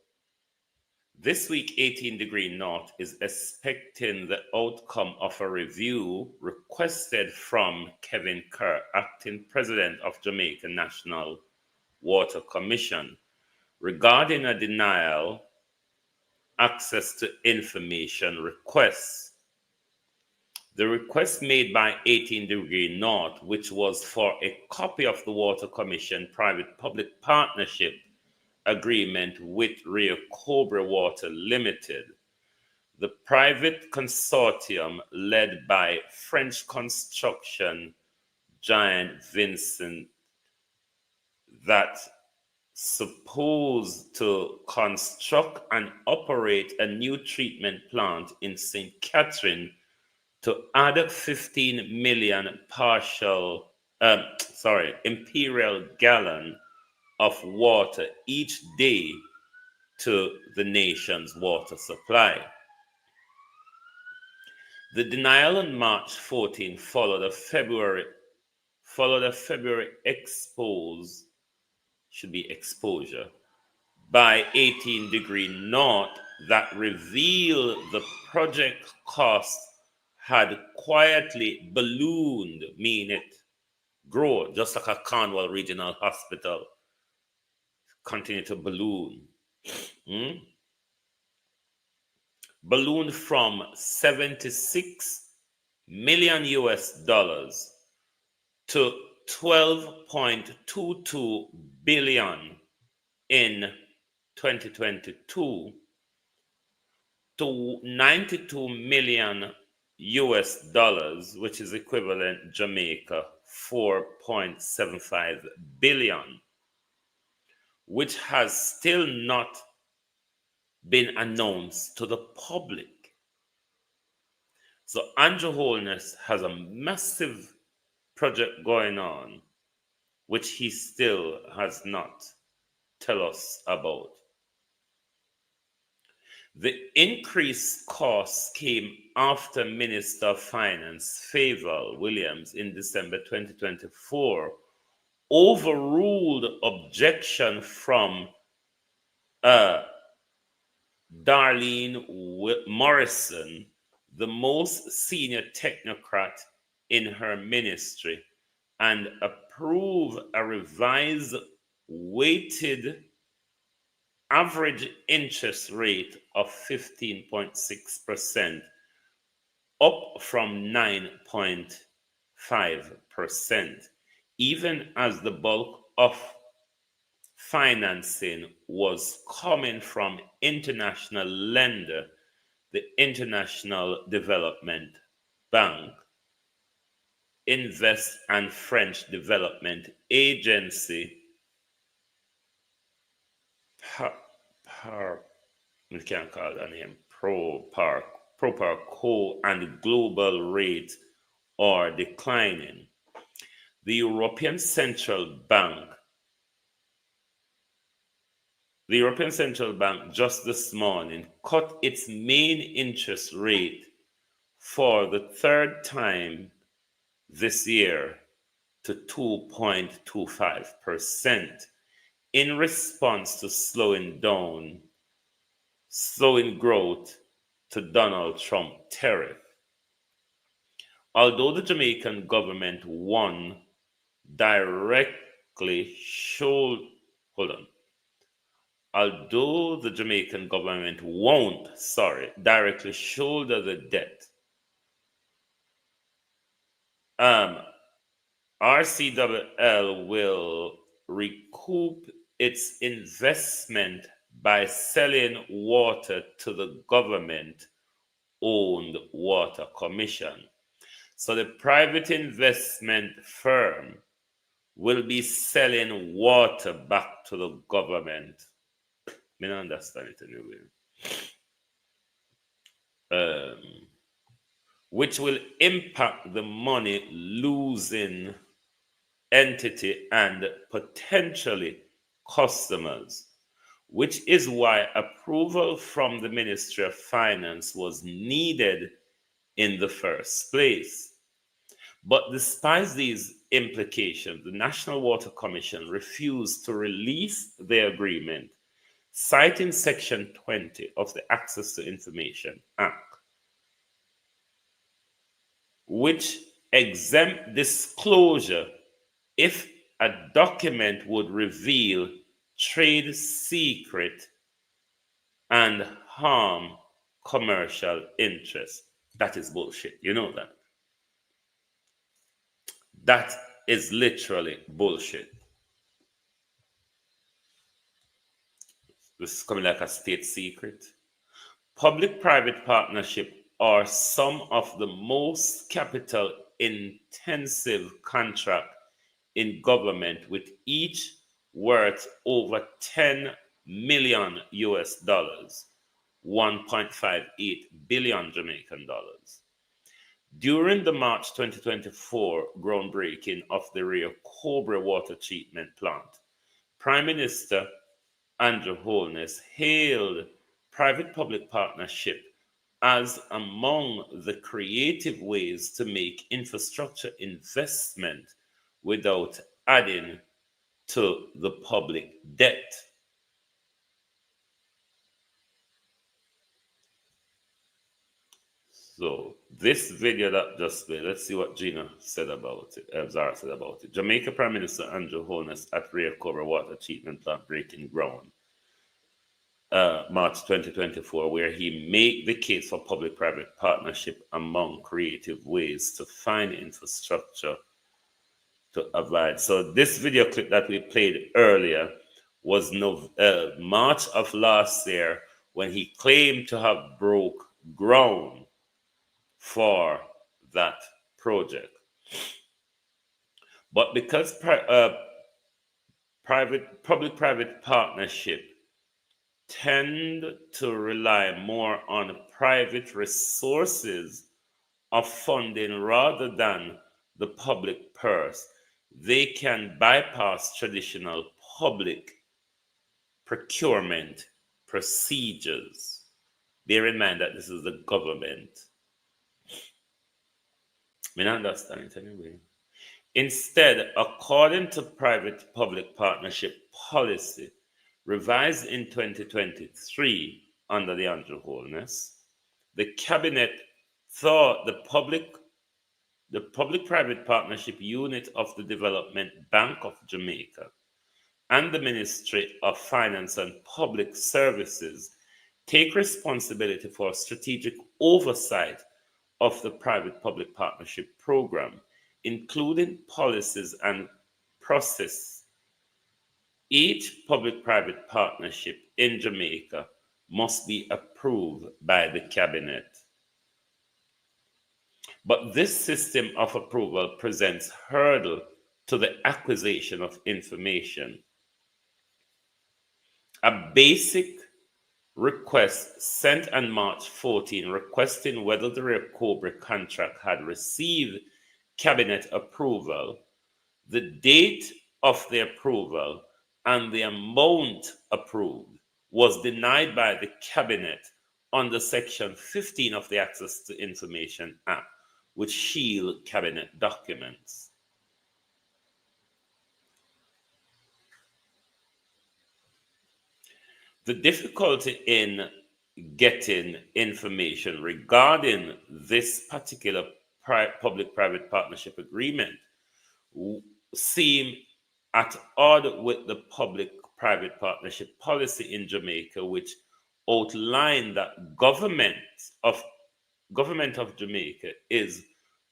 This week, 18 Degree North is expecting the outcome of a review requested from Kevin Kerr, acting president of Jamaica National Water Commission, regarding a denial access to information requests. The request made by 18 Degree North, which was for a copy of the Water Commission private-public partnership agreement with Rio Cobra Water Limited, the private consortium led by French construction giant Vincent, that supposed to construct and operate a new treatment plant in St. Catherine to add 15 million imperial gallon of water each day to the nation's water supply. The denial on March 14 followed a February exposure by 18 Degree North that revealed the project cost had quietly ballooned, meaning it grow, just like a Cornwall Regional Hospital continue to balloon. Ballooned from $76 million to 12.22 billion in 2022 to 92 million which is equivalent Jamaica 4.75 billion which has still not been announced to the public. So Andrew Holness has a massive project going on, which he still has not tell us about. The increased costs came after Minister of Finance Favour Williams in December 2024 overruled objection from Darlene Morrison, the most senior technocrat in her ministry, and approved a revised weighted average interest rate of 15.6%, up from 9.5%, even as the bulk of financing was coming from international lender, the International Development Bank, Invest and French Development Agency, we can't call that name, ProParco, and global rate are declining. The European Central Bank just this morning cut its main interest rate for the third time this year to 2.25% in response to slowing growth to Donald Trump tariff. Although the Jamaican government won't directly shoulder the debt, RCWL will recoup its investment by selling water to the government-owned water commission. So the private investment firm will be selling water back to the government. I don't understand it anyway. Which will impact the money losing entity and potentially customers, which is why approval from the Ministry of Finance was needed in the first place. But despite these implications, the National Water Commission refused to release the agreement, citing Section 20 of the Access to Information Act, which exempt disclosure if a document would reveal trade secret and harm commercial interests. That is bullshit. You know that. That is literally bullshit. This is coming like a state secret. Public-private partnership are some of the most capital-intensive contract in government, with each worth over 10 million US dollars, 1.58 billion Jamaican dollars. During the March 2024 groundbreaking of the Rio Cobra water treatment plant, Prime Minister Andrew Holness hailed private-public partnership as among the creative ways to make infrastructure investment without adding to the public debt. So this video that just played, let's see what Gina said about it, Zara said about it. Jamaica Prime Minister Andrew Holness at Rio Cobra water treatment plant breaking ground, March 2024, where he made the case for public-private partnership among creative ways to find infrastructure to avoid. So this video clip that we played earlier was March of last year, when he claimed to have broke ground for that project. But because public-private partnership tend to rely more on private resources of funding rather than the public purse, they can bypass traditional public procurement procedures. Bear in mind that this is the government. I understand it anyway. Instead, according to private public partnership policy revised in 2023 under the Andrew Holness, the cabinet thought the public-private partnership unit of the Development Bank of Jamaica and the Ministry of Finance and Public Services take responsibility for strategic oversight of the private-public partnership program, including policies and process. Each public-private partnership in Jamaica must be approved by the cabinet. But this system of approval presents hurdle to the acquisition of information. A basic request sent on March 14 requesting whether the Recovery contract had received cabinet approval, the date of the approval, and the amount approved was denied by the cabinet under Section 15 of the Access to Information Act, which shield cabinet documents. The difficulty in getting information regarding this particular public-private partnership agreement seem at odds with the public-private partnership policy in Jamaica, which outlined that government of Jamaica is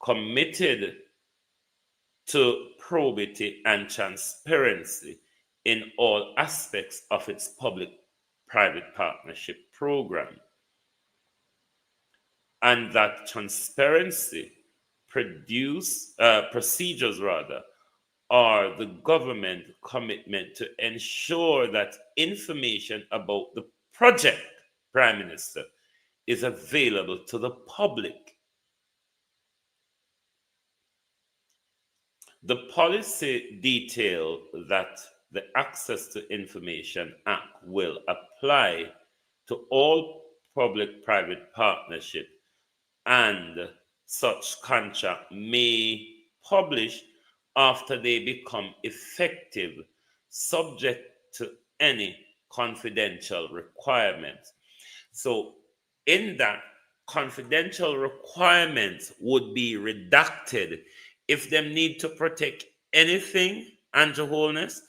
committed to probity and transparency in all aspects of its public-private partnership program, and that transparency procedures are the government commitment to ensure that information about the project, Prime Minister, is available to the public. The policy detail that the Access to Information Act will apply to all public-private partnership and such contract may publish after they become effective, subject to any confidential requirements. So in that, confidential requirements would be redacted. If them need to protect anything, Andrew Holness,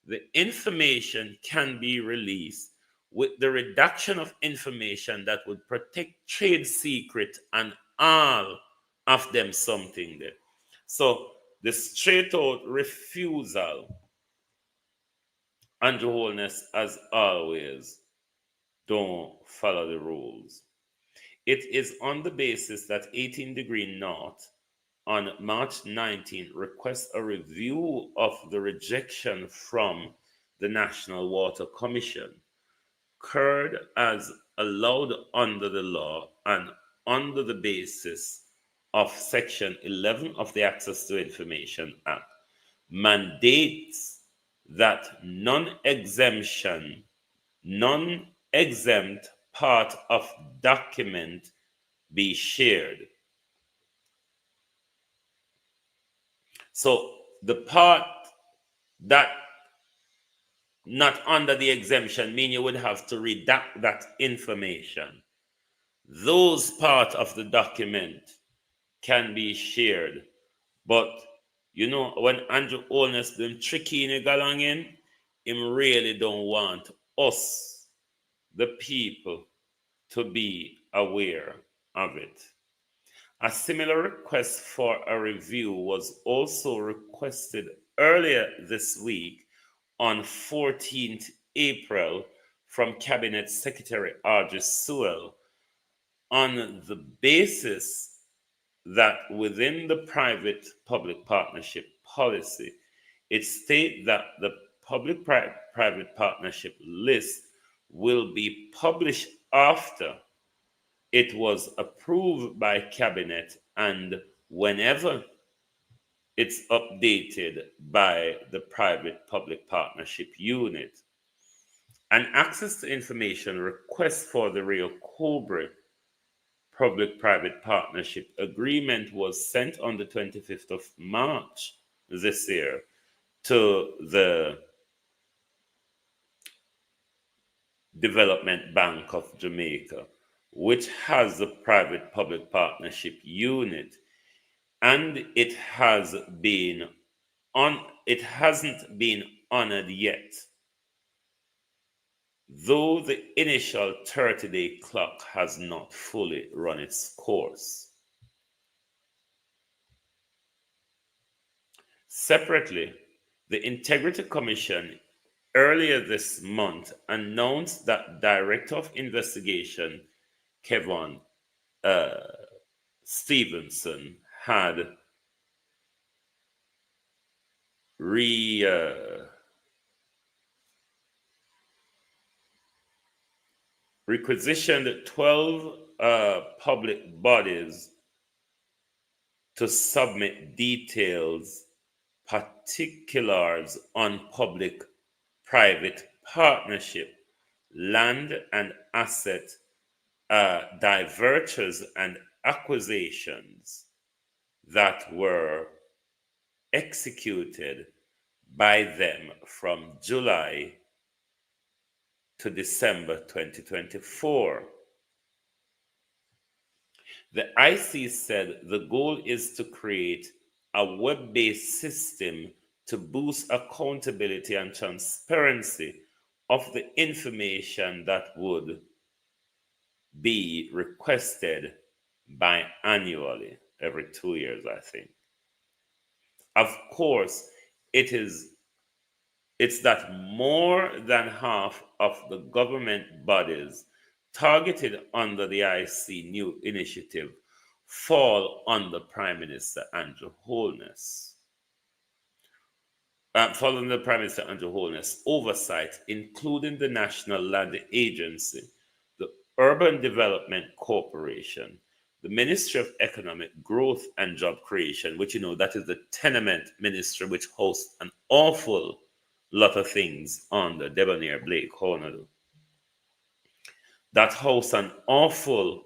the information can be released with the reduction of information that would protect trade secret and all of them something there. So the straight out refusal, Andrew Holness, as always, don't follow the rules. It is on the basis that 18 Degree North on March 19 requests a review of the rejection from the National Water Commission, occurred as allowed under the law and under the basis of Section 11 of the Access to Information Act, mandates that non-exempt part of document be shared. So the part that not under the exemption mean you would have to redact that information. Those part of the document can be shared. But you know, when Andrew Holness them tricky in along in, him really don't want us, the people, to be aware of it. A similar request for a review was also requested earlier this week on 14th April from Cabinet Secretary R.J. Sewell on the basis that within the private-public partnership policy, it states that the public-private partnership list will be published after it was approved by cabinet and whenever it's updated by the private-public partnership unit. An access to information request for the Rio Cobre public-private partnership agreement was sent on the 25th of March this year to the Development Bank of Jamaica, which has a private-public partnership unit, and it hasn't been honored yet, though the initial 30-day clock has not fully run its course. Separately, the Integrity Commission earlier this month announced that Director of Investigation Kevin Stevenson had requisitioned 12 public bodies to submit details, particulars on public-private partnership, land and asset divertures and acquisitions that were executed by them from July to December 2024. The IC said the goal is to create a web-based system to boost accountability and transparency of the information that would be requested biannually, every 2 years, I think. Of course, it's that more than half of the government bodies targeted under the IC new initiative fall under Prime Minister Andrew Holness. Following the Prime Minister Andrew Holness oversight, including the National Land Agency, the Urban Development Corporation, the Ministry of Economic Growth and Job Creation, which that is the tenement ministry, which hosts an awful lot of things under Debonair Blake Hornado. That hosts an awful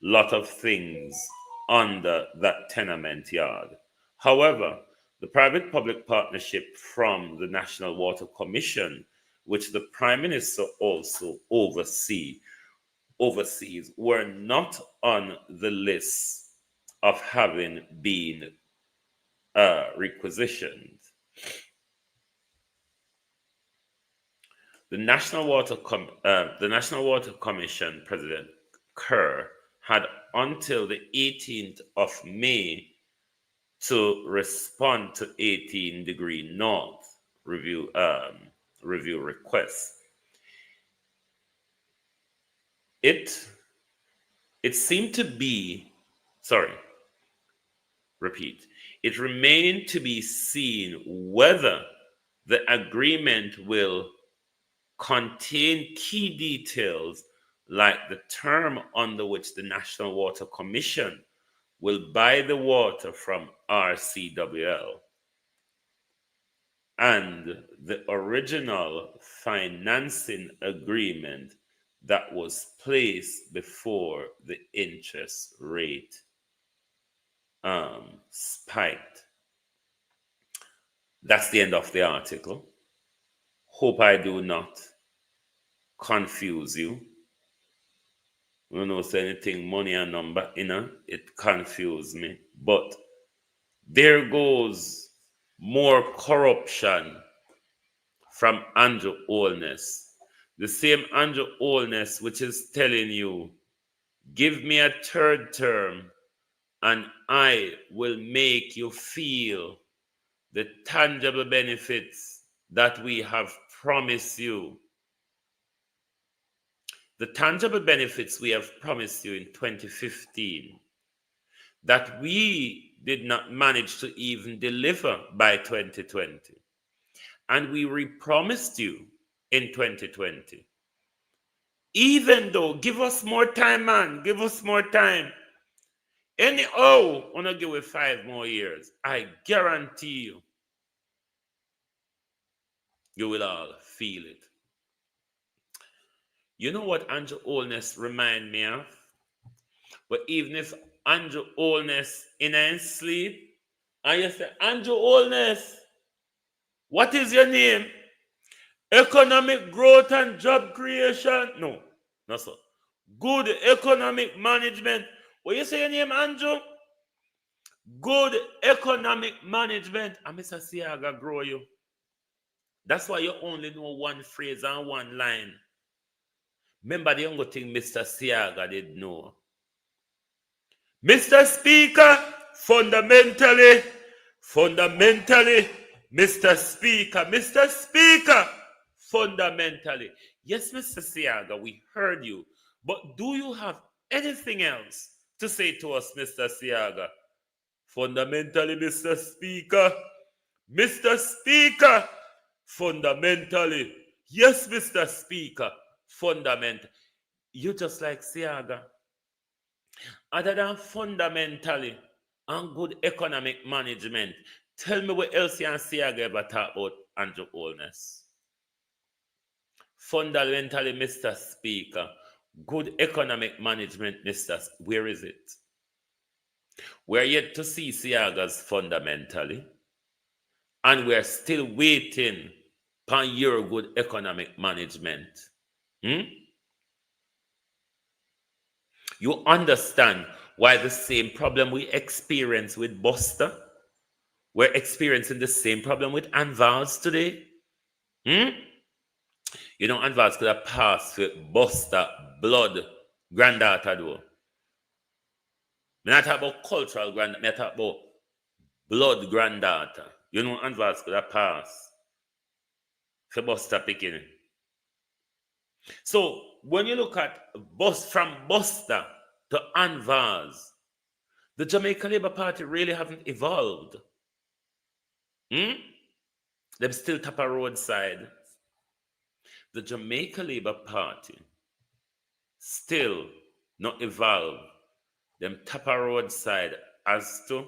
lot of things under that tenement yard. However, the private-public partnership from the National Water Commission, which the Prime Minister also oversees, were not on the list of having been requisitioned. The National Water Commission President Kerr had until the 18th of May to respond to 18 Degree North review requests. It seemed to be, it remained to be seen whether the agreement will contain key details like the term under which the National Water Commission will buy the water from RCWL and the original financing agreement that was placed before the interest rate spiked. That's the end of the article. Hope I do not confuse you. I don't know if anything money and number, it confused me. But there goes more corruption from Andrew Holness. The same Andrew Holness which is telling you, give me a third term and I will make you feel the tangible benefits that we have promised you. The tangible benefits we have promised you in 2015 that we did not manage to even deliver by 2020. and we re-promised you in 2020. Even though, give us more time, man. Give us more time. Anyhow, I'm going to give it 5 more years. I guarantee you, you will all feel it. You know what Andrew Holness remind me of? But even if Andrew Holness in his sleep, and you say, Andrew Holness, what is your name? Economic growth and job creation? No, no sir. Good economic management. What you say your name, Andrew? Good economic management. And Mr. Siaga grow you. That's why you only know one phrase and one line. Remember the younger thing Mr. Siaga did know. Mr. Speaker, fundamentally, Mr. Speaker, fundamentally. Yes, Mr. Siaga, we heard you. But do you have anything else to say to us, Mr. Siaga? Fundamentally, Mr. Speaker, fundamentally. Yes, Mr. Speaker, fundamental. You just like Siaga. Other than fundamentally and good economic management, tell me what else you and Siaga ever talk about Andrew Holness. Fundamentally, Mr. Speaker, good economic management, where is it? We're yet to see Siaga's fundamentally, and we're still waiting for your good economic management. You understand why the same problem we experience with Buster, we're experiencing the same problem with Anvals today? You know, Anvals could have passed with Buster blood granddaughter though. I'm not talking about cultural granddaughter, I'm talking about blood granddaughter. You know, Anvals could have passed for Buster picking. So when you look at from Buster to Anvals, the Jamaica Labour Party really haven't evolved. They're still top of roadside. The Jamaica Labour Party still not evolved. Them top of roadside as to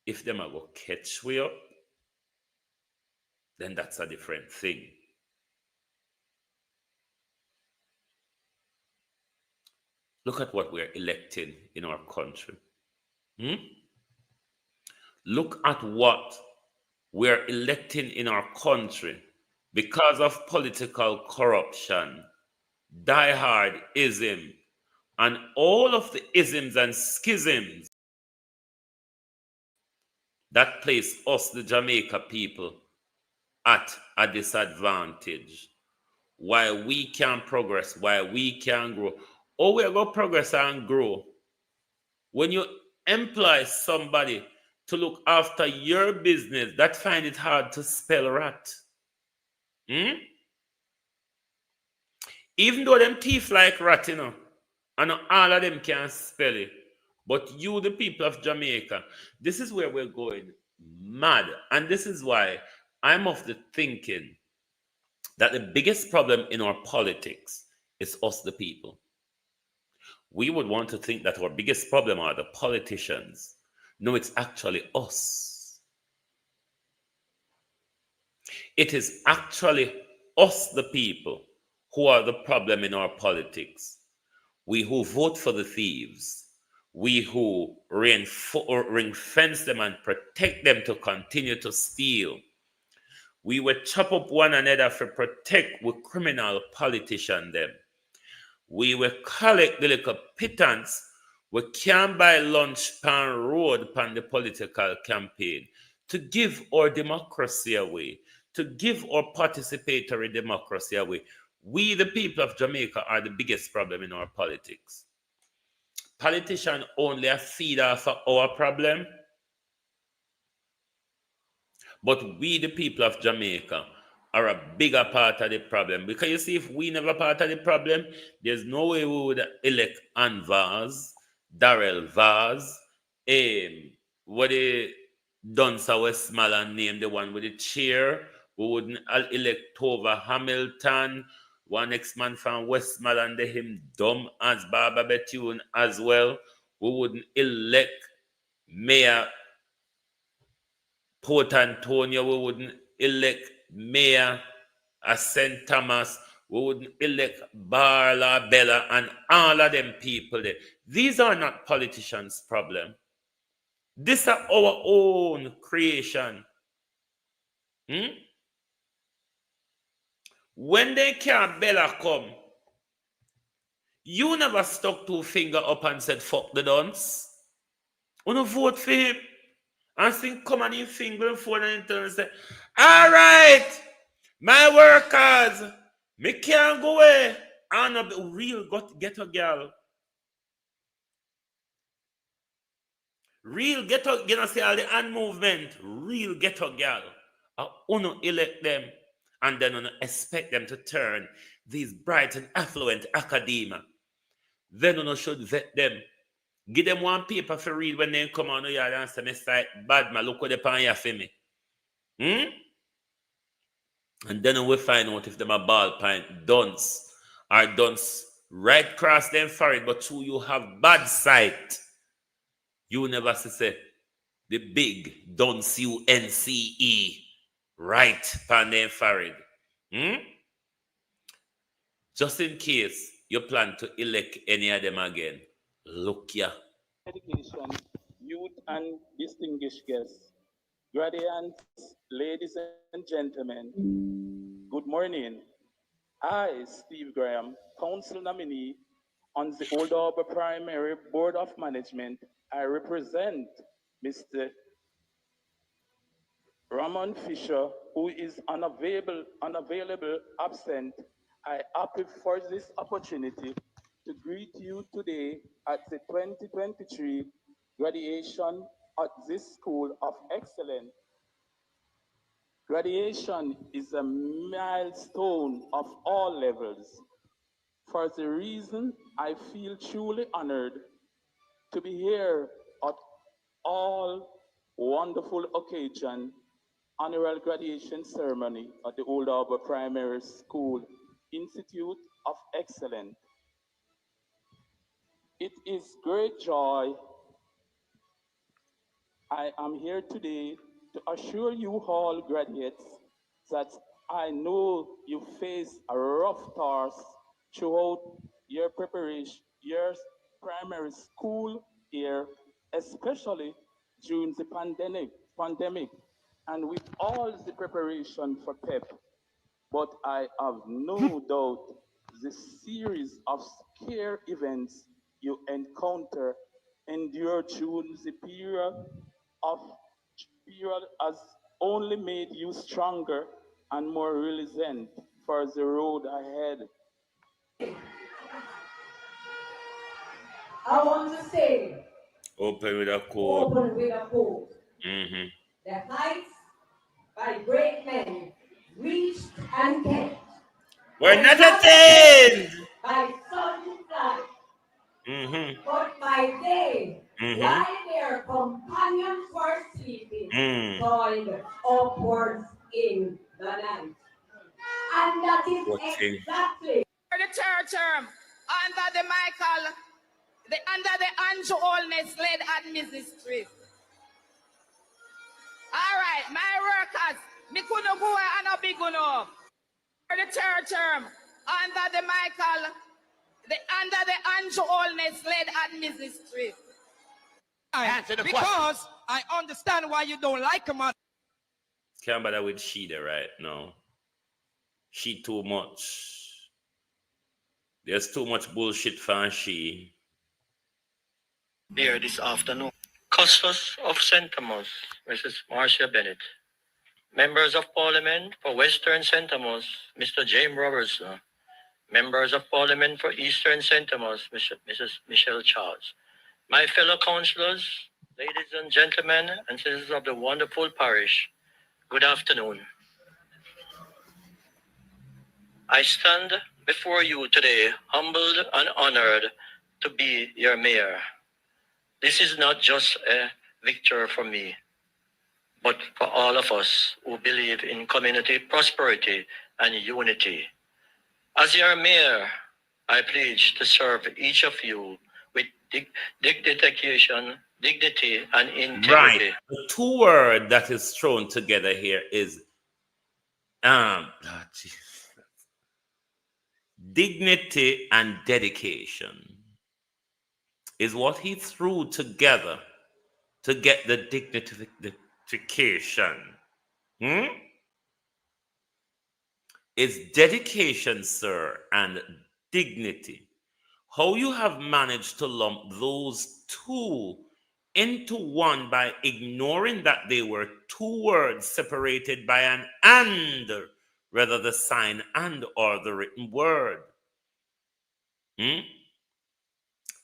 if them are go catch we up, then that's a different thing. Look at what we're electing in our country. Look at what we're electing in our country because of political corruption, diehardism, and all of the isms and schisms that place us, the Jamaica people, at a disadvantage. Why we can't progress, why we can't grow. Oh, we're going to progress and grow. When you employ somebody to look after your business, that find it hard to spell rat. Even though them teeth like rat, you know, and all of them can spell it. But you, the people of Jamaica, this is where we're going mad. And this is why I'm of the thinking that the biggest problem in our politics is us, the people. We would want to think that our biggest problem are the politicians. No, it's actually us. It is actually us, the people, who are the problem in our politics. We who vote for the thieves, we who ring fence them and protect them to continue to steal. We will chop up one another for protect with criminal politician them. We will collect the little pittance. We can buy lunch pan road pan the political campaign to give our democracy away, to give our participatory democracy away. We, the people of Jamaica, are the biggest problem in our politics. Politicians only a feed off of our problem, but we, the people of Jamaica, are a bigger part of the problem. Because you see, if we never part of the problem, there's no way we would elect Anvaz, Darrell Vaz, what they done so Westmoreland name, the one with the chair, We wouldn't elect Tova Hamilton, one ex-man from Westmoreland, him dumb as Barbara Bethune as well. We wouldn't elect Mayor Port Antonio. We wouldn't elect Mayor St. Thomas. We wouldn't elect Barla, Bella, and all of them people there. These are not politicians' problem. These are our own creation. When they can't Bella come, you never stuck two finger up and said, fuck the dons. Wanna vote for him? And think, come on, in finger and phone and turn and say, all right, my workers, me can't go away. I'm a real ghetto girl. Real ghetto, you know, see all the hand movement. Real ghetto girl. I wanna elect them and then wanna expect them to turn these bright and affluent academia. Then you should vet them. Give them one paper for read when they come on the yard and say, Mr. Bad man, look what they pan here for me. And then we find out if them a ballpoint dunce or dunce right across them forehead, but who you have bad sight. You never say the big dunce UNCE right pan them forehead. Just in case you plan to elect any of them again. Look ya. Education, youth and distinguished guests, graduates, ladies and gentlemen, good morning. I, Steve Graham, council nominee on the Old Harbour Primary Board of Management, I represent Mr. Ramon Fisher, who is unavailable, absent. I happy for this opportunity to greet you today at the 2023 graduation at this School of Excellence. Graduation is a milestone of all levels. For the reason I feel truly honored to be here at all wonderful occasion, annual graduation ceremony at the Old Harbour Primary School Institute of Excellence. It is great joy I am here today to assure you all graduates that I know you face a rough task throughout your preparation, your primary school year, especially during the pandemic, and with all the preparation for PEP. But I have no doubt the series of scare events you encounter endure during the period has only made you stronger and more resilient for the road ahead. I want to say, Open with a quote. The heights by great men reached and kept. We're not attained by sudden flight, but by day, while their companions were sleeping, toiled upwards in the night. And that is exactly the third term under the Andrew Holness led administration. All right, my workers, me couldn't go and a big enough. For the third term under the Andrew Holness led administration. Because I understand why you don't like him. Can't bother with she there right now. She too much. There's too much bullshit for she. Here this afternoon. Custos of St. Thomas, Mrs. Marcia Bennett. Members of Parliament for Western St. Thomas, Mr. James Robertson. Members of Parliament for Eastern St. Thomas, Mrs. Michelle Charles. My fellow councillors, ladies and gentlemen, and citizens of the wonderful parish, good afternoon. I stand before you today, humbled and honored to be your mayor. This is not just a victory for me, but for all of us who believe in community prosperity and unity. As your mayor, I pledge to serve each of you with dedication, dignity, and integrity. Right. The two word that is thrown together here is dignity and dedication is what he threw together to get the dignification. Is dedication, sir, and dignity. How you have managed to lump those two into one by ignoring that they were two words separated by an and, rather the sign and or the written word.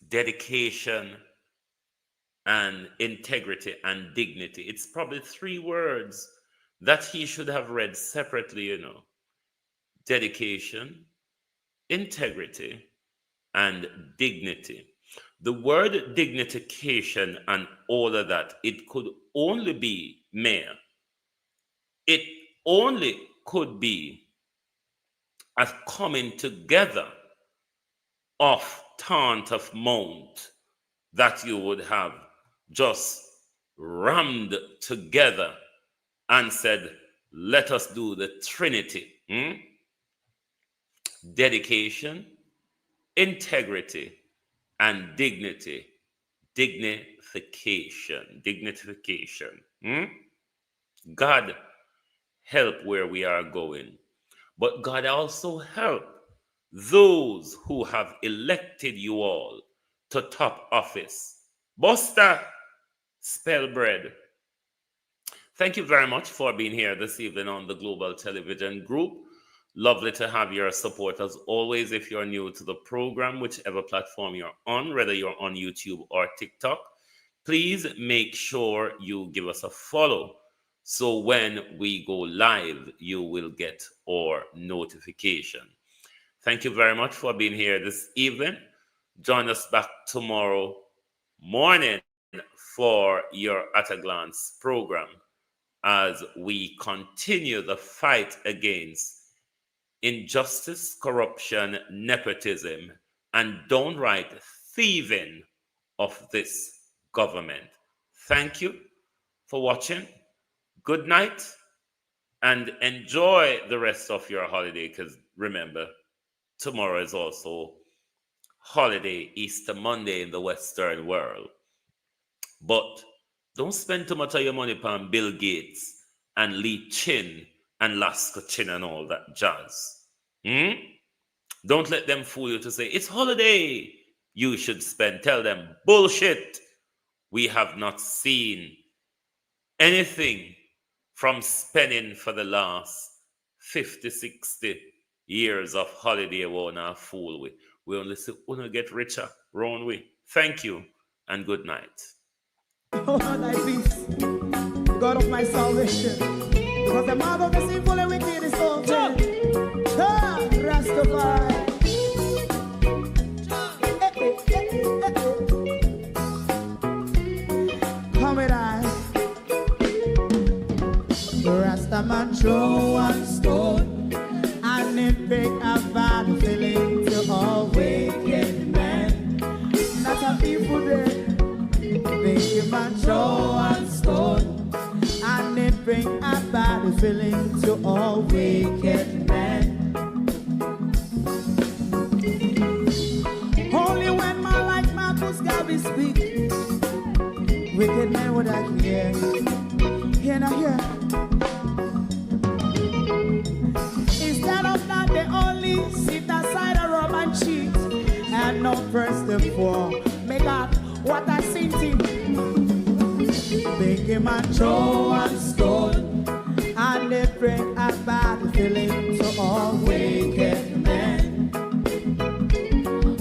Dedication and integrity and dignity. It's probably three words that he should have read separately, you know. Dedication, integrity, and dignity. The word dignification and all of that, it could only be mayor. It only could be a coming together of Tant of Mount that you would have just rammed together and said, let us do the Trinity. Dedication, integrity, and dignity. Dignification. God help where we are going. But God also help those who have elected you all to top office. Buster Spellbread, thank you very much for being here this evening on the Global Television Group. Lovely to have your support as always. If you're new to the program, whichever platform you're on, whether you're on YouTube or TikTok, please make sure you give us a follow. So when we go live, you will get our notification. Thank you very much for being here this evening. Join us back tomorrow morning for your At a Glance program as we continue the fight against injustice, corruption, nepotism, and downright thieving of this government. Thank you for watching. Good night and enjoy the rest of your holiday, because remember, tomorrow is also holiday, Easter Monday in the Western world. But don't spend too much of your money on Bill Gates and Lee Chin and Lasker Chin and all that jazz. Don't let them fool you to say, it's holiday, you should spend. Tell them, bullshit. We have not seen anything from spending for the last 50, 60 years of holiday. We won't have fool with. We only say, we want to get richer, round way. Thank you and good night. Oh, thy peace, God of my salvation, because the mouth of the sinful and wicked is open. Rastafari. Come with us. Rastaman throw one stone, and it bring a bad feeling to all wicked men. Not a people there. Make a man throw one stone, and it bring a bad feeling to all wicked men. Only when man like Marcus Garvey speak, wicked men would I hear. Hear not hear. Instead of that, they only sit aside a rub and cheat, and not press the floor. Make up what I seen to. Make a man throw one stone, and they bring a bad feeling to all wicked men.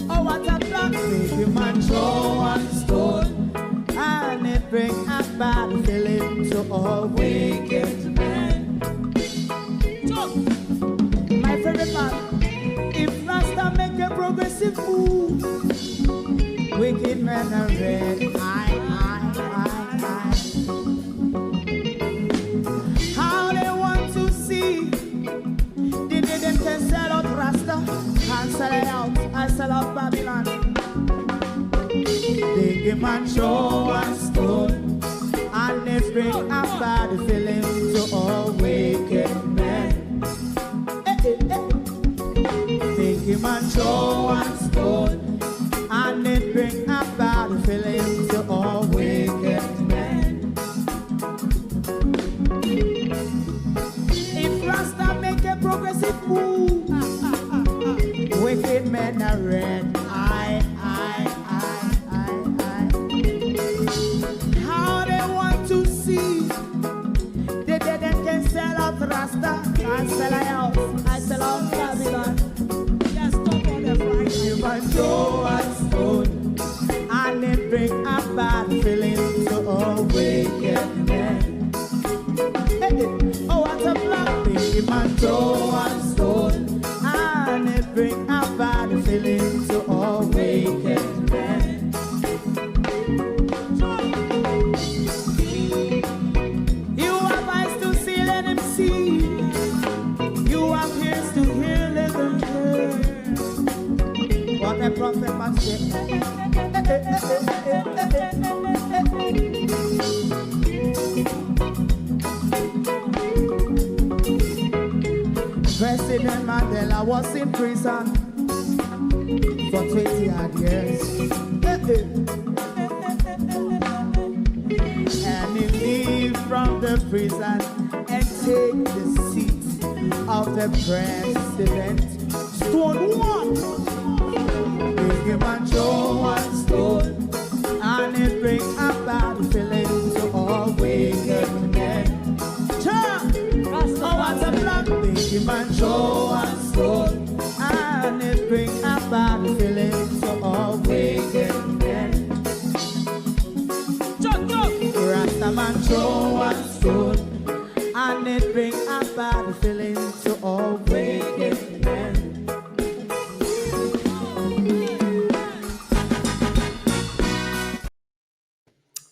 Oh, what a plan. Make a man throw one stone, and they bring a bad feeling to all wicked men. My favorite man, if Rasta make a progressive move, wicked men are red, and sell it out. I sell out Babylon. They give man show and stone, and they bring a bad feeling to all wicked men. They give man show and stone, and they bring a bad feeling to all wicked men. If Rasta make a progressive move, wicked men are red. How they want to see the dead and can sell out Rasta. I sell out, I sell out Babylon. Yes, stop on the front. You might throw a stone, and they bring a bad feeling to all wicked men. Oh, what a black thing. You might throw a stone, and they bring a bad feeling to all wicked men. You have eyes to see, let him see. You have ears to hear, let them hear. What a prophet must say. President Mandela was in prison for 20 odd years. And he leave from the prison and take the seat of the president. Stone one. Big him and show one stone, and it bring a bad feeling to all wicked men. Oh, what's a black big him and show one stone, and it bring a bad feeling to all wicked men. Rastaman show one stone, and it bring a bad feeling to all wicked men.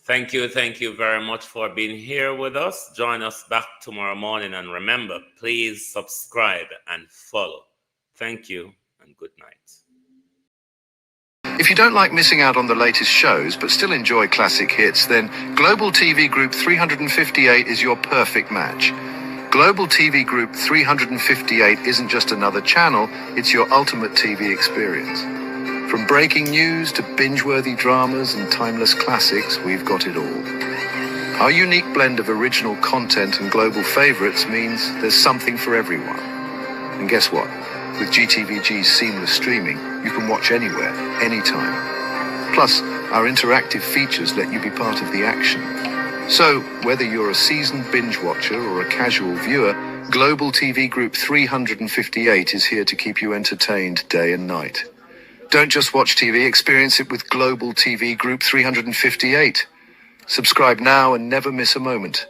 Thank you very much for being here with us. Join us back tomorrow morning, and remember, please subscribe and follow. Thank you and good night. If you don't like missing out on the latest shows but still enjoy classic hits, then Global TV Group 358 is your perfect match. Global TV Group 358 isn't just another channel, it's your ultimate TV experience. From breaking news to binge-worthy dramas and timeless classics, we've got it all. Our unique blend of original content and global favorites means there's something for everyone. And guess what? With GTVG's seamless streaming, you can watch anywhere, anytime. Plus, our interactive features let you be part of the action. So, whether you're a seasoned binge watcher or a casual viewer, Global TV Group 358 is here to keep you entertained day and night. Don't just watch TV, experience it with Global TV Group 358. Subscribe now and never miss a moment.